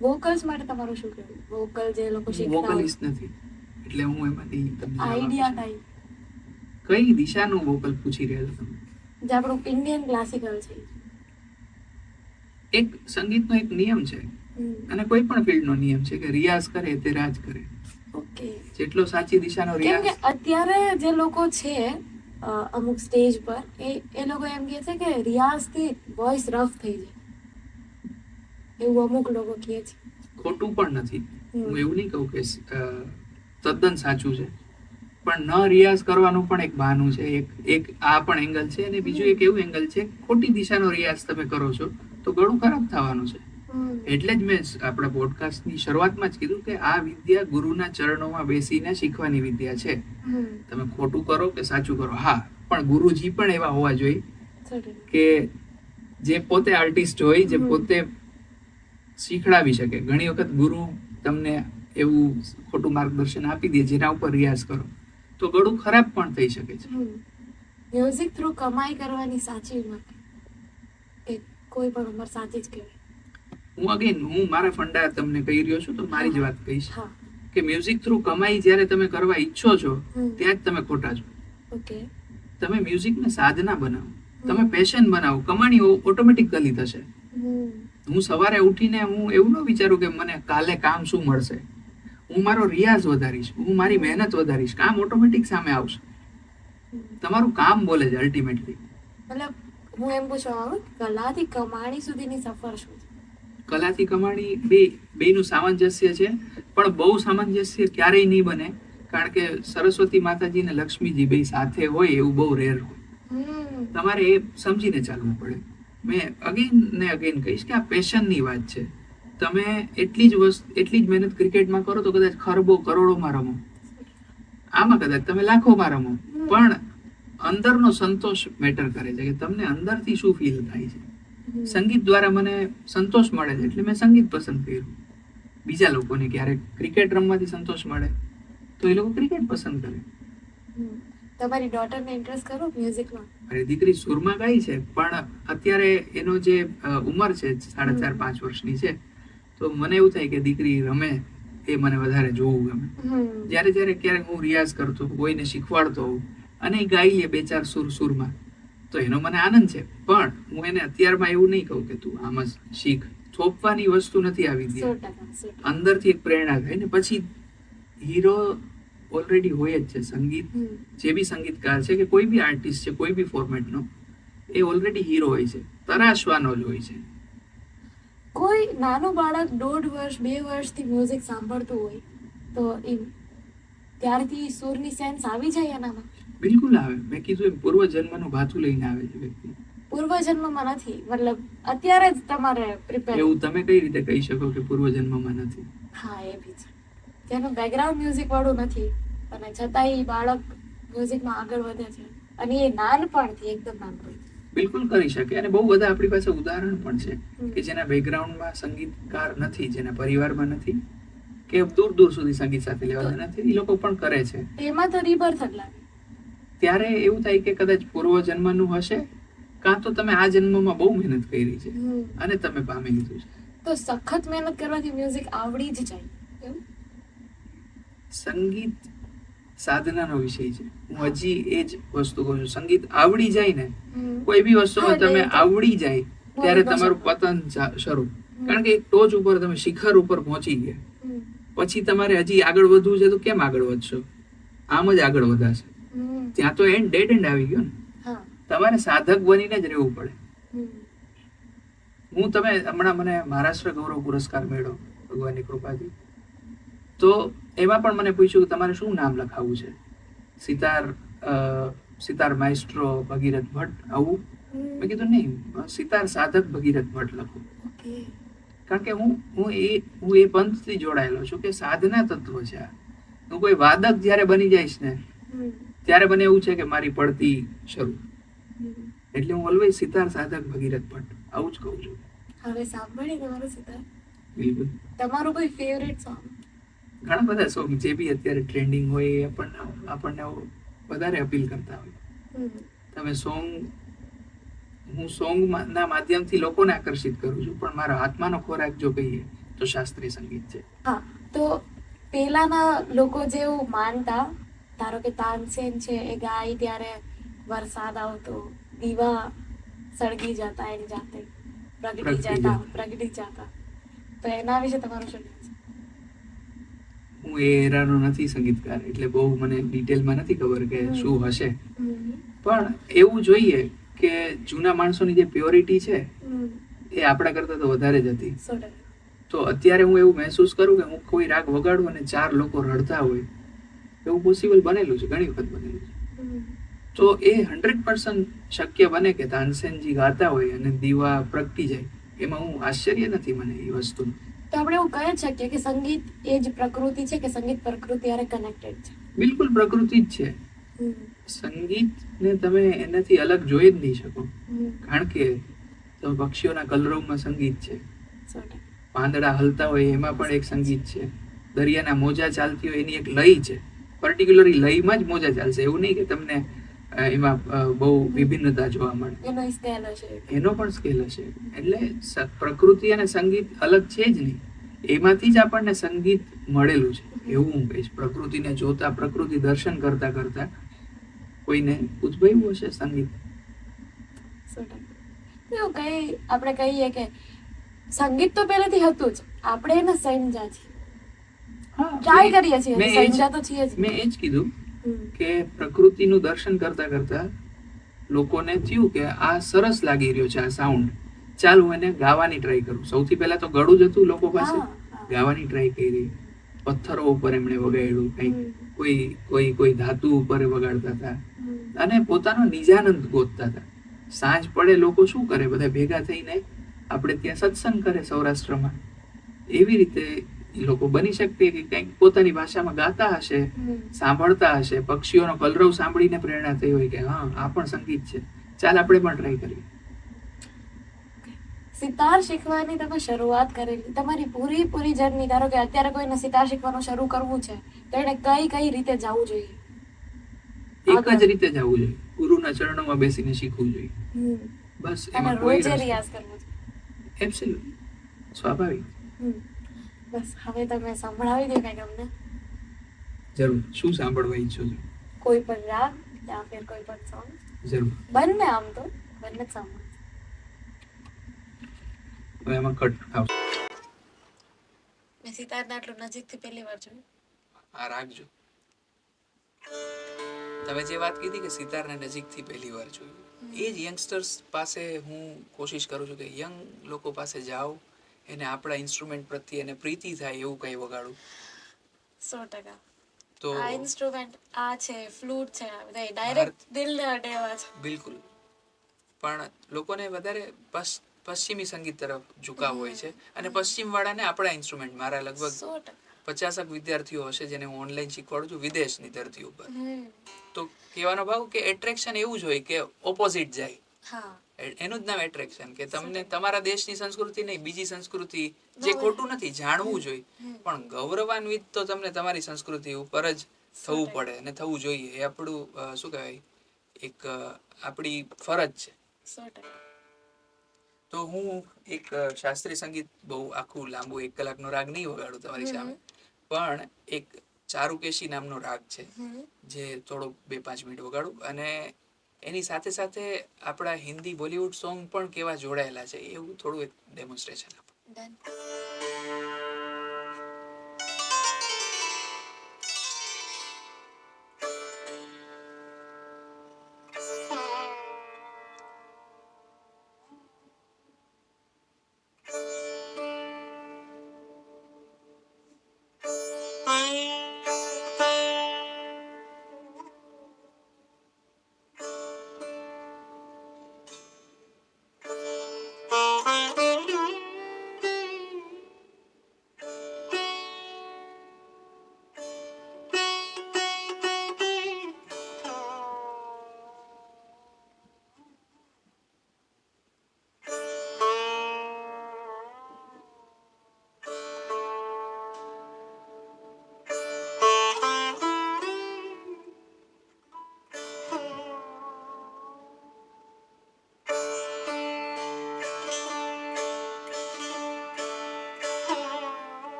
[SPEAKER 1] વોકલ્સ માટે તમારું શું કહેવું? વોકલ જે લોકો શીખતા હોય.
[SPEAKER 2] વોકલિસ્ટ નથી એટલે હું એમાંથી તમને
[SPEAKER 1] આઈડિયા ટાઈપ
[SPEAKER 2] કઈ દિશાનું વોકલ પૂછી રહ્યા છો તમે?
[SPEAKER 1] જે આપણું ઇન્ડિયન ક્લાસિકલ છે.
[SPEAKER 2] એક સંગીતનો એક નિયમ છે અને કોઈ પણ ફિલ્ડનો નિયમ છે કે રિયાઝ કરે તે રાજ કરે.
[SPEAKER 1] ઓકે,
[SPEAKER 2] જેટલો સાચી દિશાનો
[SPEAKER 1] કેમ કે
[SPEAKER 2] રિયાઝ.
[SPEAKER 1] અત્યારે જે લોકો છે અમુક સ્ટેજ પર એ લોકો એમ કહે છે કે રિયાઝથી વોઇસ રફ થઈ જાય, એવું અમુક લોકો કહે છે.
[SPEAKER 2] ખોટું પણ નથી, હું એવું નહીં કહું કે તદ્દન સાચું છે, પણ ન રિયાઝ કરવાનું પણ એક બહાનું છે. એક આ પણ એંગલ છે અને બીજું એક એવું એંગલ છે, ખોટી દિશાનો રિયાઝ તમે કરો છો તો ગળું ખરાબ થવાનું છે. એટલે જ મેં આપણા પોડકાસ્ટની શરૂઆતમાં જ કીધું કે આ વિદ્યા ગુરુના ચરણોમાં બેસીને શીખવાની વિદ્યા છે. તમે ખોટું કરો કે સાચું કરો, હા, પણ ગુરુજી પણ એવા હોવા જોઈએ કે જે પોતે આર્ટિસ્ટ હોય, જે પોતે શીખડાવી શકે. ઘણી વખત ગુરુ તમને એવું ખોટું માર્ગદર્શન આપી દે જેના ઉપર રિયાઝ કરો તો ગળું ખરાબ પણ થઈ શકે છે.
[SPEAKER 1] મ્યુઝિક થ્રુ કમાઈ કરવાની સાચી ઉંમર એ કોઈ પણ ઉંમર સાચી જ કહેવાય.
[SPEAKER 2] હું મારા ફંડા તમને કહી રહ્યો છું તો મારી જ વાત કહીશ કે મ્યુઝિક થ્રુ કમાઈ જ્યારે તમે કરવા ઈચ્છો છો ત્યાં જ તમે ખોટા છો.
[SPEAKER 1] ઓકે,
[SPEAKER 2] તમે મ્યુઝિકને સાધના બનાવો, તમે પેશન બનાવો, કમાણી ઓટોમેટિકલી થશે. હું સવારે ઉઠીને હું એવું ન વિચારું કે મને કાલે કામ શું મળશે. હું મારો રિયાઝ વધારીશ, હું મારી મહેનત વધારીશ, કામ ઓટોમેટિક સામે આવશે. તમારું કામ બોલે છે અલ્ટિમેટલી.
[SPEAKER 1] મતલબ હું એમ પૂછવા માંગુ કલાથી કમાણી સુધીની સફર શું છે?
[SPEAKER 2] કલાથી કમાણી બેનું સામંજસ્ય છે, પણ બહુ સામંજસ્ય ક્યારેય નહીં બને, કારણ કે સરસ્વતી માતાજી અને લક્ષ્મીજી બે સાથે હોય એવું બહુ રેર હોય. તમારે એ સમજીને ચાલવું પડે. મેં અગેન ને અગેન કહીશ કે આ પેશનની વાત છે. તમે એટલી જ મહેનત ક્રિકેટમાં કરો તો કદાચ ખરબો કરોડોમાં રમો, આમાં કદાચ તમે લાખોમાં રમો, પણ અંદરનો સંતોષ મેટર કરે છે કે તમને અંદરથી શું ફીલ થાય છે. સંગીત દ્વારા મને સંતોષ મળે છે એટલે મેં સંગીત પસંદ કર્યું. બીજા લોકોને ક્યારેક ક્રિકેટ રમવાથી સંતોષ મળે તો એ લોકો ક્રિકેટ પસંદ કરે.
[SPEAKER 1] તમારી ડોટરને ઇન્ટરેસ્ટ કરો મ્યુઝિકમાં?
[SPEAKER 2] મારી દીકરી સુરમાં ગાય છે, પણ અત્યારે એનો જે ઉંમર છે 4.5-5 વર્ષની છે, તો મને એવું થાય કે દીકરી રમે એ મને વધારે જોવું ગમે. જ્યારે જ્યારે ક્યારેક હું રિયાઝ કરતો કોઈને શીખવાડતો હોઉં અને એ ગાઈ લે 2-4 સુરમાં, તો એનો મને આનંદ છે. પણ હું એને અત્યારમાં એવું નહીં કહું કે તું આમ જ શીખ. થોપવાની વસ્તુ નથી આવી ગઈ,
[SPEAKER 1] 100%.
[SPEAKER 2] અંદરથી એક પ્રેરણા થાય ને પછી હીરો ઓલરેડી હોય જ છે. સંગીત જે બી સંગીતકાર છે કે કોઈ બી આર્ટિસ્ટ છે કોઈ બી ફોર્મેટનો, એ ઓલરેડી હીરો હોય છે, તરાશવાનો જ હોય છે.
[SPEAKER 1] કોઈ નાનું બાળક 1.5 વર્ષ 2 વર્ષથી મ્યુઝિક સાંભળતું હોય તો એ ત્યારથી સુરની સેન્સ આવી જાય એનામાં?
[SPEAKER 2] બિલકુલ આવે. મેં કીધું એમ પૂર્વજન્મનું ભાથું લઈને આવે છે વ્યક્તિ.
[SPEAKER 1] પૂર્વજન્મમાં નથી, મતલબ અત્યારે જ તમારે પ્રિપેર.
[SPEAKER 2] એવું તમે કઈ રીતે કહી શકો કે પૂર્વજન્મમાં નથી?
[SPEAKER 1] હા, એ બી છે. જેનું બેકગ્રાઉન્ડ મ્યુઝિક વાળું નથી અને છતાંય ઈ બાળક મ્યુઝિકમાં આગળ વધે છે, અને એ નાનપણથી એકદમ નાનપણથી.
[SPEAKER 2] બિલકુલ કરી શકે. અને બહુ બધા આપણી પાસે ઉદાહરણ પણ છે કે જેના બેકગ્રાઉન્ડમાં સંગીતકાર નથી, જેના પરિવારમાં નથી, કે દૂર દૂર સુધી સંગીત સાથે લેવા નથી, એ લોકો પણ કરે છે.
[SPEAKER 1] એમાં તો રિબર્થ જ લાગે.
[SPEAKER 2] ત્યારે એવું થાય કે કદાચ પૂર્વજન્મનું હશે, કાં તો તમે આ જન્મમાં બહુ મહેનત કરી છે અને તમે પામી લીધું છે.
[SPEAKER 1] તો સખત મહેનત કરવાથી મ્યુઝિક આવડી જ જાય એવું?
[SPEAKER 2] સંગીત સાધનાનો વિષય છે. હું હજી એ જ વસ્તુ કહું છું, સંગીત આવડી જાય ને, કોઈ બી વસ્તુમાં તમે આવડી જાય ત્યારે તમારું પતન શરૂ. કારણ કે એક ટોચ ઉપર તમે શિખર ઉપર પહોંચી ગયા, પછી તમારે હજી આગળ વધવું છે તો કેમ આગળ વધશો? આમ જ આગળ વધાશે. ત્યાં તો એન્ડ ડેડ એન્ડ આવી ગયો ને. તમારે સાધક બનીને જ રહેવું પડે. તમે હમણાં મને મહારાષ્ટ્ર ગૌરવ પુરસ્કાર મળ્યો ભગવાનની કૃપાથી, તો એમાં પણ મને પૂછ્યું કે તમારે શું નામ લખાવવું છે? સિતાર માઇસ્ટ્રો ભગીરથ ભટ્ટ આવું? મેં કીધું નહીં, સિતાર સાધક ભગીરથ ભટ્ટ લખો. કારણ કે હું એ પંથથી જોડાયેલો છું કે સાધના તત્વ છે આ. હું કોઈ વાદક જ્યારે બની જઈશ ને ત્યારે મને એવું છે કે મારી પડતી શરૂ. એટલે હું ઓલવેઝ સિતાર સાધક ભગીરથ ભટ્ટ આવું જ કહું છું.
[SPEAKER 1] હવે સાંભળી તમારું સિતાર?
[SPEAKER 2] બિલકુલ.
[SPEAKER 1] તમારું કોઈ ફેવરેટ સોંગ?
[SPEAKER 2] ઘણા બધા સોંગ જે બી અત્યારે ટ્રેન્ડિંગ હોય એ આપણને વધારે અપીલ કરતા હોય. તમે હું સોંગના માધ્યમથી લોકોને આકર્ષિત કરું છું, પણ મારા આત્માનો ખોરાક જો કહીએ તો શાસ્ત્રીય સંગીત છે.
[SPEAKER 1] હા, તો પેલાના લોકો જેવું માનતા, ધારો કે તાનસેન છે એ ગાય ત્યારે વરસાદ આવતો, દીવા સળગી જતા એની જાતે, પ્રગટી જતા, તો એના વિશે તમારું શું કહે છે?
[SPEAKER 2] હું એ એરાનો નથી સંગીતકાર, એટલે બહુ મને ડિટેલમાં નથી ખબર કે શું હશે, પણ એવું જોઈએ કે જૂના માણસોની જે પ્યોરિટી છે એ આપણા કરતા તો વધારે જ હતી. તો અત્યારે હું એવું મહેસૂસ કરું કે હું કોઈ રાગ વગાડું અને 4 લોકો રડતા હોય, એવું પોસિબલ બનેલું છે, ઘણી વખત બનેલું છે. તો એ 100% શક્ય બને કે તાનસેનજી ગાતા હોય અને દીવા પ્રગટી જાય, એમાં હું આશ્ચર્ય નથી મને એ વસ્તુ.
[SPEAKER 1] તો આપણે એવું કહી શકીએ કે સંગીત એ જ પ્રકૃતિ છે, કે સંગીત પ્રકૃતિ હારે કનેક્ટેડ છે?
[SPEAKER 2] બિલકુલ પ્રકૃતિ જ છે. સંગીતને તમે એનાથી અલગ જોઈ જ નહીં શકો. કારણ કે પક્ષીઓના કલરવમાં સંગીત છે, પાંદડા હલતા હોય એમાં પણ એક સંગીત છે, દરિયાના મોજા ચાલતી હોય એની એક લય છે. પર્ટિક્યુલરલી લયમાં જ મોજા ચાલશે એવું નહીં કે તમને એમાં બહુ વિભિન્નતા જોવા મળે. એનો પણ સ્કેલ હશે. એટલે પ્રકૃતિ અને સંગીત અલગ છે જ નહીં, એમાંથી જ આપણને સંગીત મળેલું છે એવું હું કહીશ. પ્રકૃતિને જોતા, પ્રકૃતિ દર્શન કરતા કરતા કોઈને ઉદ્ભવ્યું હશે સંગીત.
[SPEAKER 1] આપણે કહીએ કે સંગીત તો પહેલેથી હતું જ, આપણે એને સમજ્યા છીએ, ટ્રાય કરીએ છીએ, સમજ્યા તો છીએ જ.
[SPEAKER 2] મેં એ જ કીધું કે પ્રકૃતિનું દર્શન કરતા કરતા લોકોને થયું કે આ સરસ લાગી રહ્યો છે આ સાઉન્ડ, ચાલ હું એને ગાવાની ટ્રાય કરું. સૌથી પહેલા તો ગળું જ હતું લોકો પાસે, ગાવાની ટ્રાય કરી, પથ્થરો ઉપર એમણે વગાડ્યું, કંઈક કોઈ ધાતુ ઉપર વગાડતા હતા અને પોતાનો નિજાનંદ ગોતતા હતા. સાંજ પડે લોકો શું કરે, બધા ભેગા થઈને આપણે ત્યાં સત્સંગ કરે સૌરાષ્ટ્રમાં. એવી રીતે લોકો બની શકે કે કંઈક પોતાની ભાષામાં ગાતા હશે, સાંભળતા હશે, પક્ષીઓનો કલરવ સાંભળીને પ્રેરણા થઈ હોય કે હા આ પણ સંગીત છે, ચાલ આપણે પણ ટ્રાય કરીએ.
[SPEAKER 1] સિતાર શીખવાની તમે શરૂઆત કરેલી, તમારી પૂરી જર્ની, ધારો કે અત્યારે કોઈને સિતાર શીખવાનું શરૂ કરવું છે તો એને કઈ રીતે જવું જોઈએ?
[SPEAKER 2] એક જ રીતે જ આવવું જોઈએ, ગુરુના ચરણોમાં બેસીને શીખવું જોઈએ. બસ
[SPEAKER 1] અને
[SPEAKER 2] એમાં કોઈ
[SPEAKER 1] રોજે
[SPEAKER 2] રસ
[SPEAKER 1] રિયાઝ કરવો છે.
[SPEAKER 2] એબ્સોલ્યુટલી સ્વાભાવિક.
[SPEAKER 1] બસ હવે તમે સંભળાવી દો કંઈક અમને.
[SPEAKER 2] જરૂર. શું સાંભળવા ઈચ્છો છો?
[SPEAKER 1] કોઈ પણ રાગ યા ફિર કોઈ પણ સોંગ.
[SPEAKER 2] જરૂર.
[SPEAKER 1] બંને, આમ તો બંને જ સાંભળો.
[SPEAKER 2] હવે એમાં કટ આવશે.
[SPEAKER 1] મેં સિતારને આટલું નજીકથી પહેલી વાર જોયું.
[SPEAKER 2] આ રાખજો. તમે જે વાત કીધી કે સિતારને નજીકથી પહેલી વાર જોયું, એ જ યંગસ્ટર્સ પાસે હું કોશિશ કરું છું કે યંગ લોકો પાસે જાઓ, એને આપણા ઇન્સ્ટ્રુમેન્ટ પ્રત્યે એને પ્રીતિ થાય એવું કંઈ વગાડું.
[SPEAKER 1] 100%.
[SPEAKER 2] તો
[SPEAKER 1] આ ઇન્સ્ટ્રુમેન્ટ આ છે, ફ્લૂટ છે, આ બધા ડાયરેક્ટ દિલને અડે એવા છે.
[SPEAKER 2] બિલકુલ. પણ લોકોને વધારે પશ્ચિમી સંગીત તરફ ઝુકાવ હોય છે, અને પશ્ચિમ વાળાને આપણા ઇન્સ્ટ્રુમેન્ટ. મારા લગભગ
[SPEAKER 1] 100%.
[SPEAKER 2] 50 વિદ્યાર્થીઓ હશે જેને હું ઓનલાઈન શીખવાડું છું વિદેશની ધરતી ઉપર. તો કહેવાનો ભાવ કે એટ્રેક્શન એવું જ હોય કે ઓપોઝિટ જાય.
[SPEAKER 1] હા.
[SPEAKER 2] એનું જ નામ એટ્રેક્શન, કે તમને તમારા દેશની સંસ્કૃતિ નહીં, બીજી સંસ્કૃતિ, જે ખોટું નથી, જાણવું જોઈએ, પણ ગૌરવાન્વિત તો તમને તમારી સંસ્કૃતિ ઉપર જ થવું પડે અને થવું જોઈએ. એ આપણું શું કહેવાય, એક આપણી ફરજ છે.
[SPEAKER 1] 100%.
[SPEAKER 2] તો હું એક શાસ્ત્રીય સંગીત બહુ આખું લાંબુ 1 કલાકનો રાગ નહીં વગાડું તમારી સામે, પણ એક ચારુકેશી નામનો રાગ છે જે થોડો 2-5 મિનિટ વગાડું, અને એની સાથે સાથે આપણા હિન્દી બોલિવૂડ સોંગ પણ કેવા જોડાયેલા છે એવું થોડું એક ડેમોન્સ્ટ્રેશન આપું.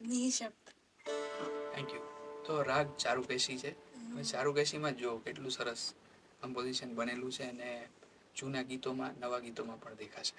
[SPEAKER 1] નિશબ્દ.
[SPEAKER 2] Thank you. તો રાગ ચારુકેશી છે. હવે ચારુકેશીમાં જો કેટલું સરસ કમ્પોઝિશન બનેલું છે અને જૂના ગીતોમાં નવા ગીતોમાં પણ દેખાશે.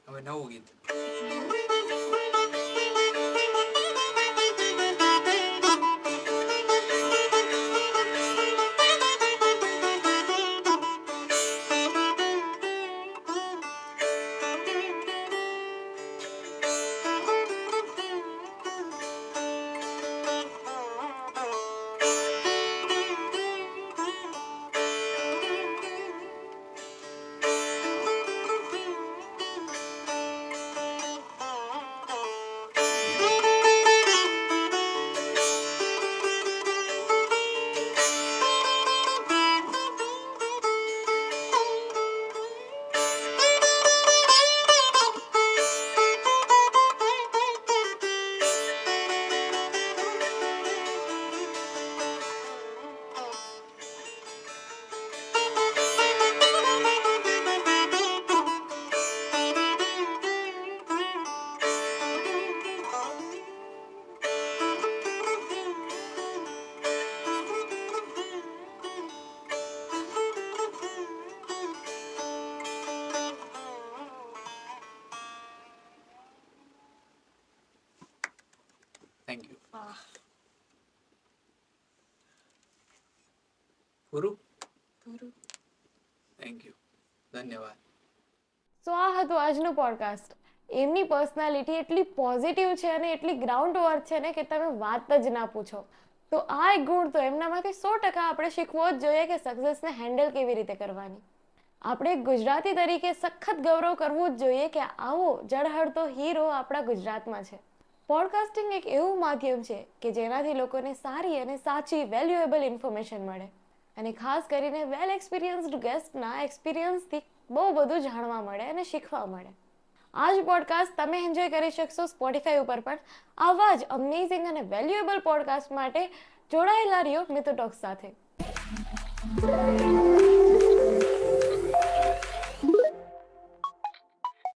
[SPEAKER 2] હવે નવું ગીત. Thank you. પૂરું. Thank you. ધન્યવાદ.
[SPEAKER 1] સો આ હતું આજનું પોડકાસ્ટ. એમની પર્સનાલિટી એટલી પોઝિટિવ છે અને એટલી ગ્રાઉન્ડ વર્ક છે ને કે તમે વાત જ ના પૂછો. તો આ એક ગુણ તો એમનામાંથી 100% આપણે શીખવો જ જોઈએ કે સક્સેસને હેન્ડલ કેવી રીતે કરવાની. આપણે ગુજરાતી તરીકે સખત ગૌરવ કરવું જ જોઈએ કે આવો ઝળહળતો હીરો આપણા ગુજરાતમાં છે. પોડકાસ્ટિંગ એક એવું માધ્યમ છે કે જેનાથી લોકોને સારી અને સાચી વેલ્યુએબલ ઇન્ફોર્મેશન મળે અને ખાસ કરીને વેલ એક્સપિરિયન્સ્ડ ગેસ્ટના એક્સપિરિયન્સથી બહુ બધું જાણવા મળે અને શીખવા મળે. આ જ પોડકાસ્ટ તમે એન્જોય કરી શકશો સ્પોટીફાઈ ઉપર પણ. આવા જ અમેઝિંગ અને વેલ્યુએબલ પોડકાસ્ટ માટે જોડાયેલા રહ્યો મિથુ ટોક્સ સાથે.